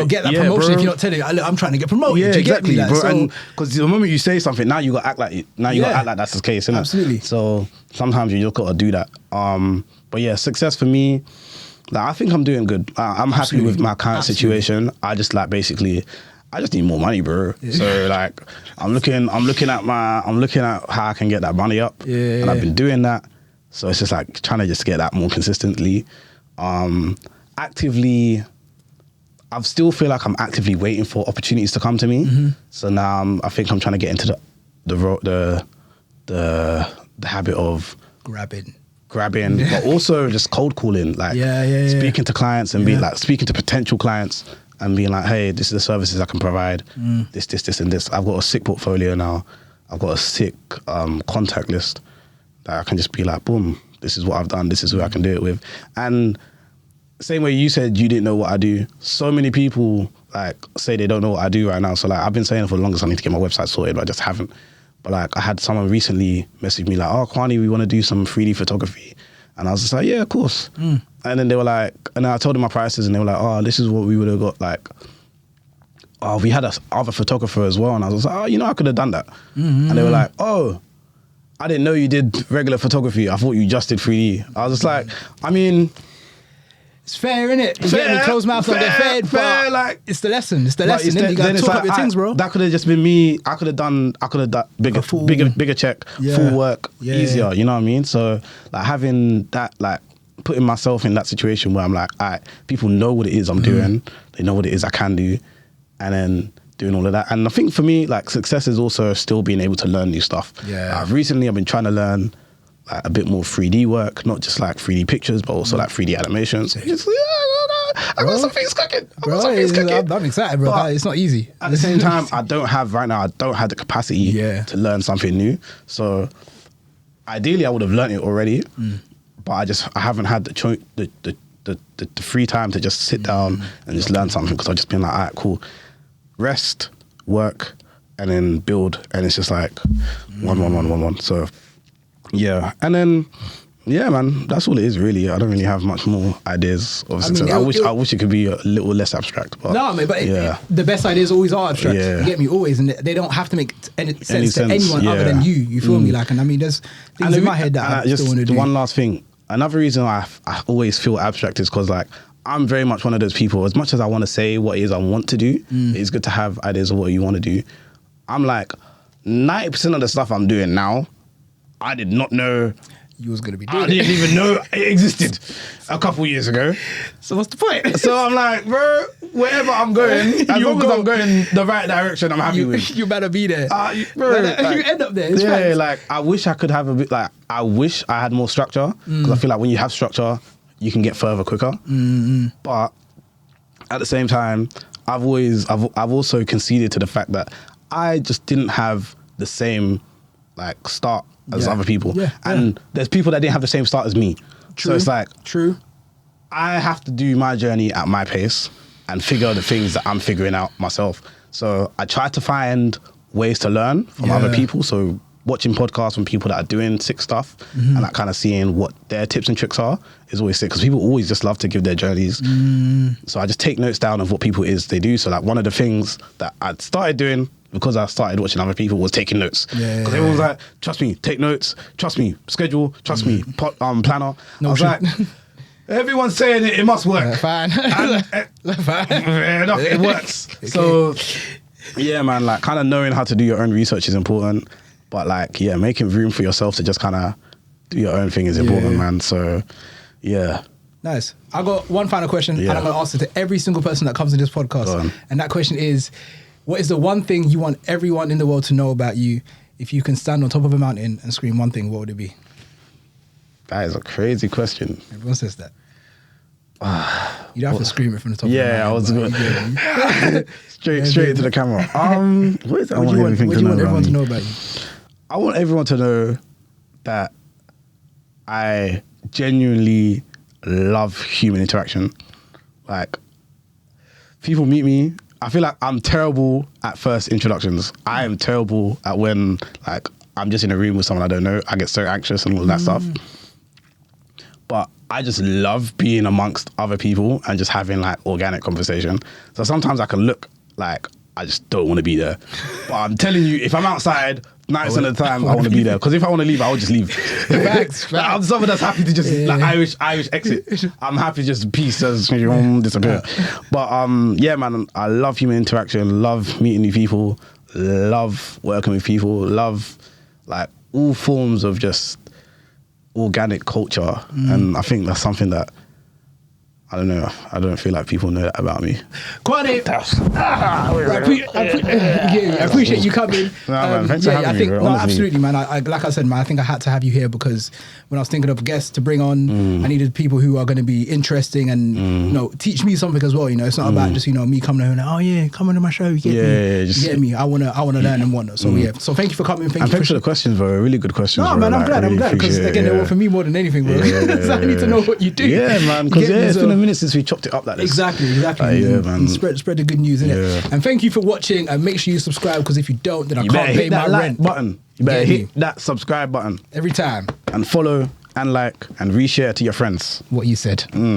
get that promotion if you're not telling? I'm trying to get promoted. Yeah, do you exactly, get me? Like, bro. Because the moment you say something, now you got to act like it. Now you got to act like that's the case, innit? Absolutely. So sometimes you just got to do that. But yeah, success for me. Like I think I'm doing good. I'm happy with my current situation. I just like basically. I just need more money, bro. So like, I'm looking at how I can get that money up, and I've been doing that. So it's just like trying to just get that more consistently. Actively, I still feel like I'm actively waiting for opportunities to come to me. So now I think I'm trying to get into the habit of grabbing, but also just cold calling, like speaking to clients and being like speaking to potential clients. And being like, hey, this is the services I can provide. This, and this. I've got a sick portfolio now. I've got a sick contact list that I can just be like, boom, this is what I've done. This is who I can do it with. And same way you said you didn't know what I do. So many people like say they don't know what I do right now. So like I've been saying for the longest I need to get my website sorted, but I just haven't. But like I had someone recently message me like, oh, Kwaane, we want to do some 3D photography. And I was just like, yeah, of course. And then they were like, and I told them my prices and they were like, oh, this is what we would have got. Like, oh, we had a other photographer as well. And I was like, oh, you know, I could have done that. And they were like, oh, I didn't know you did regular photography. I thought you just did 3D. I was just like, I mean... It's fair, innit? You get me? Closed mouths don't get fed, but like, it's the lesson. It's the lesson. You got to talk up your things, bro. That could have just been me. I could have done bigger check, full work, easier. You know what I mean? So like having that, like putting myself in that situation where I'm like, all right, people know what it is I'm doing. They know what it is I can do. And then doing all of that. And I think for me, like success is also still being able to learn new stuff. Recently I've been trying to learn like a bit more 3D work, not just like 3D pictures, but also like 3D animations. I got some things cooking. I'm excited, bro. But it's not easy. At the same time, I don't have the capacity to learn something new. So ideally, I would have learned it already, but I haven't had the free time to just sit down and just learn something because I've just been like, all right, cool, rest, work, and then build, and it's just like one. So. Yeah, and then man, that's all it is really. I don't really have much more ideas of success. I wish it could be a little less abstract. But no, but the best ideas always are abstract. You get me? Always, and they don't have to make any sense to anyone other than you. You feel me? Like, and I mean, there's things in my head that I still want to do. One last thing. Another reason I always feel abstract is because like I'm very much one of those people. As much as I want to say what it is I want to do, it's good to have ideas of what you want to do. I'm like 90% of the stuff I'm doing now, I did not know you was going to be doing I didn't even know it existed a couple years ago. So what's the point? So I'm like, bro, wherever I'm going, as long as I'm going the right direction, I'm happy with. You better be there. Bro, you end up there. It's like I wish I could have a bit, like I wish I had more structure because I feel like when you have structure, you can get further quicker. But at the same time, I've also conceded to the fact that I just didn't have the same like start as other people. And there's people that didn't have the same start as me. True. So it's like, I have to do my journey at my pace and figure the things that I'm figuring out myself. So I try to find ways to learn from other people. So watching podcasts from people that are doing sick stuff and like kind of seeing what their tips and tricks are is always sick because people always just love to give their journeys. So I just take notes down of what people they do. So like one of the things that I started doing because I started watching other people was taking notes. Because everyone was like, trust me, take notes, trust me, schedule, trust me, planner. No I was like, everyone's saying it must work. Fine. And, fair enough, it works. Okay. So yeah, man, like kind of knowing how to do your own research is important. But like, yeah, making room for yourself to just kind of do your own thing is important, man. So yeah. Nice. I got one final question, and I'm going to ask it to every single person that comes in this podcast. And that question is, what is the one thing you want everyone in the world to know about you? If you can stand on top of a mountain and scream one thing, what would it be? That is a crazy question. Everyone says that. You don't have to scream it from the top of the mountain. Yeah, I was going straight into the camera. What is that? What do you want everyone to know about you? I want everyone to know that I genuinely love human interaction. Like, people meet me, I feel like I'm terrible at first introductions. I am terrible at when, like, I'm just in a room with someone I don't know. I get so anxious and all that stuff. But I just love being amongst other people and just having, like, organic conversation. So sometimes I can look like I just don't want to be there. But I'm telling you, if I'm outside, 90% of the time, I want to be there. Because if I want to leave, I'll just leave. Facts. Like, I'm someone that's happy to just, like, Irish exit. I'm happy just peace, just disappear. But yeah, man, I love human interaction, love meeting new people, love working with people, love, like, all forms of just organic culture. And I think that's something that, I don't know, I don't feel like people know that about me. Kwaane, I appreciate you coming. Man, thanks for having me, bro, honestly. Absolutely, man. I like I said, man, I think I had to have you here because when I was thinking of guests to bring on, I needed people who are going to be interesting and you know, teach me something as well. You know, it's not about just, you know, me coming here and oh yeah, come on to my show. You get me? Just, you get me? I wanna learn and whatnot. So yeah. So thank you for coming. Thanks for the questions, bro. Really good questions. No, man, I'm glad because again, they were for me more than anything, bro. So I need to know what you do. Yeah, man. Because it's been a minute since we chopped it up like this. Exactly. Yeah, man. Spread the good news, innit? And thank you for watching. And make sure you subscribe because if you don't, then I can't pay my rent. Button. You better hit that subscribe button every time and follow and like and reshare to your friends. What you said.